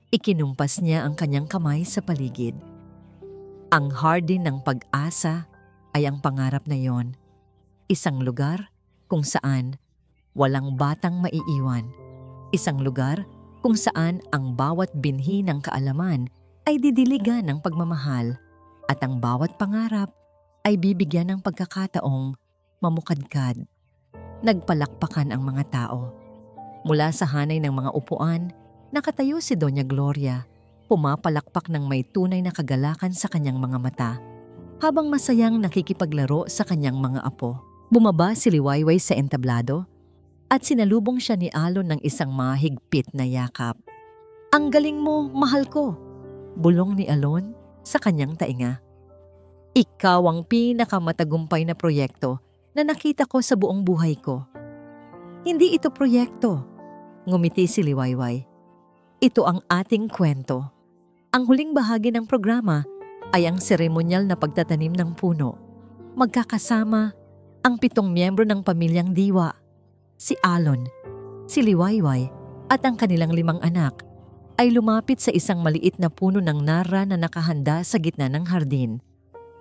Ikinumpas niya ang kanyang kamay sa paligid. Ang hardin ng pag-asa ay ang pangarap na yon. Isang lugar kung saan walang batang maiiwan. Isang lugar kung saan ang bawat binhi ng kaalaman ay didiligan ng pagmamahal at ang bawat pangarap ay bibigyan ng pagkakataong mamukadkad. Nagpalakpakan ang mga tao. Mula sa hanay ng mga upuan, nakatayo si Doña Gloria, pumapalakpak ng may tunay na kagalakan sa kanyang mga mata, habang masayang nakikipaglaro sa kanyang mga apo. Bumaba si Liwayway sa entablado at sinalubong siya ni Alon ng isang mahigpit na yakap. "Ang galing mo, mahal ko," bulong ni Alon sa kanyang tainga. "Ikaw ang pinakamatagumpay na proyekto na nakita ko sa buong buhay ko." "Hindi ito proyekto," ngumiti si Liwayway. "Ito ang ating kwento." Ang huling bahagi ng programa ay ang seremonyal na pagtatanim ng puno. Magkakasama ang 7 miyembro ng pamilyang Diwa, si Alon, si Liwayway at ang kanilang 5 anak ay lumapit sa isang maliit na puno ng nara na nakahanda sa gitna ng hardin.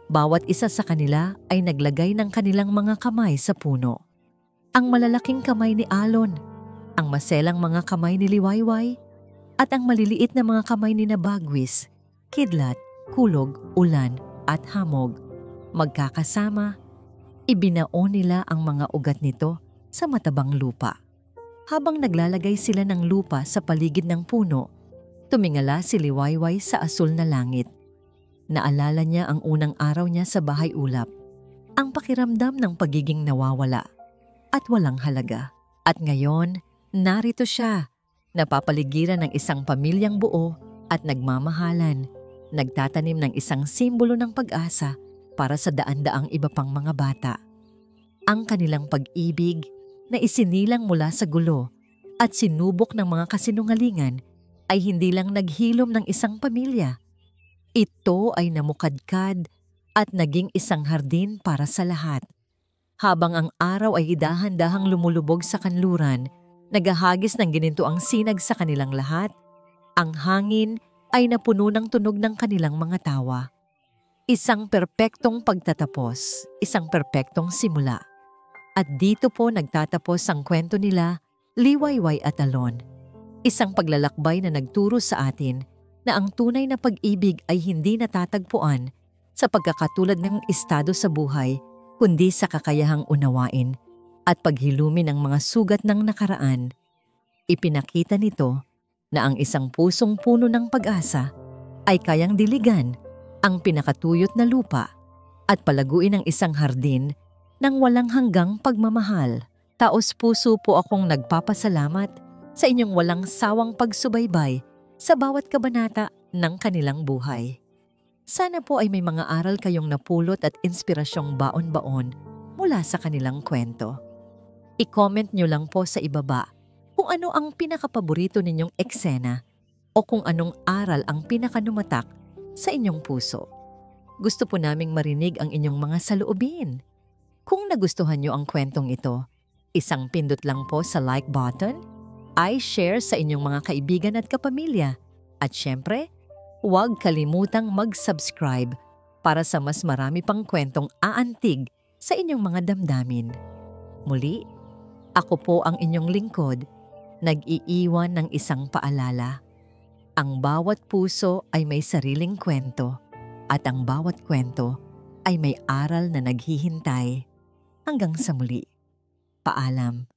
Bawat isa sa kanila ay naglagay ng kanilang mga kamay sa puno. Ang malalaking kamay ni Alon, ang maselang mga kamay ni Liwayway, at ang maliliit na mga kamay ni Bagwis, Kidlat, Kulog, Ulan at Hamog. Magkakasama, ibinaon nila ang mga ugat nito sa matabang lupa. Habang naglalagay sila ng lupa sa paligid ng puno, tumingala si Liwayway sa asul na langit. Naalala niya ang unang araw niya sa bahay ulap, ang pakiramdam ng pagiging nawawala. at walang halaga. At ngayon, narito siya, napapaligiran ng isang pamilyang buo at nagmamahalan, nagtatanim ng isang simbolo ng pag-asa para sa daan-daang iba pang mga bata. Ang kanilang pag-ibig na isinilang mula sa gulo at sinubok ng mga kasinungalingan ay hindi lang naghilom ng isang pamilya. Ito ay namukadkad at naging isang hardin para sa lahat. Habang ang araw ay dahan-dahang lumulubog sa kanluran, naghahagis ng ginintuang sinag sa kanilang lahat, ang hangin ay napuno ng tunog ng kanilang mga tawa. Isang perpektong pagtatapos, isang perpektong simula. At dito po nagtatapos ang kwento nila, Liwayway at Alon. Isang paglalakbay na nagturo sa atin na ang tunay na pag-ibig ay hindi natatagpuan sa pagkakatulad ng estado sa buhay, kundi sa kakayahang unawain at paghilumin ng mga sugat ng nakaraan. Ipinakita nito na ang isang pusong puno ng pag-asa ay kayang diligan ang pinakatuyot na lupa at palaguin ang isang hardin ng walang hanggang pagmamahal. Taos-puso po akong nagpapasalamat sa inyong walang sawang pagsubaybay sa bawat kabanata ng kanilang buhay. Sana po ay may mga aral kayong napulot at inspirasyong baon-baon mula sa kanilang kwento. I-comment nyo lang po sa ibaba kung ano ang pinakapaborito ninyong eksena o kung anong aral ang pinakanumatak sa inyong puso. Gusto po naming marinig ang inyong mga saloobin. Kung nagustuhan nyo ang kwentong ito, isang pindot lang po sa like button, i-share sa inyong mga kaibigan at kapamilya, at syempre, huwag kalimutang mag-subscribe para sa mas marami pang kwentong aantig sa inyong mga damdamin. Muli, ako po ang inyong lingkod, nag-iiwan ng isang paalala. Ang bawat puso ay may sariling kwento at ang bawat kwento ay may aral na naghihintay. Hanggang sa muli. Paalam.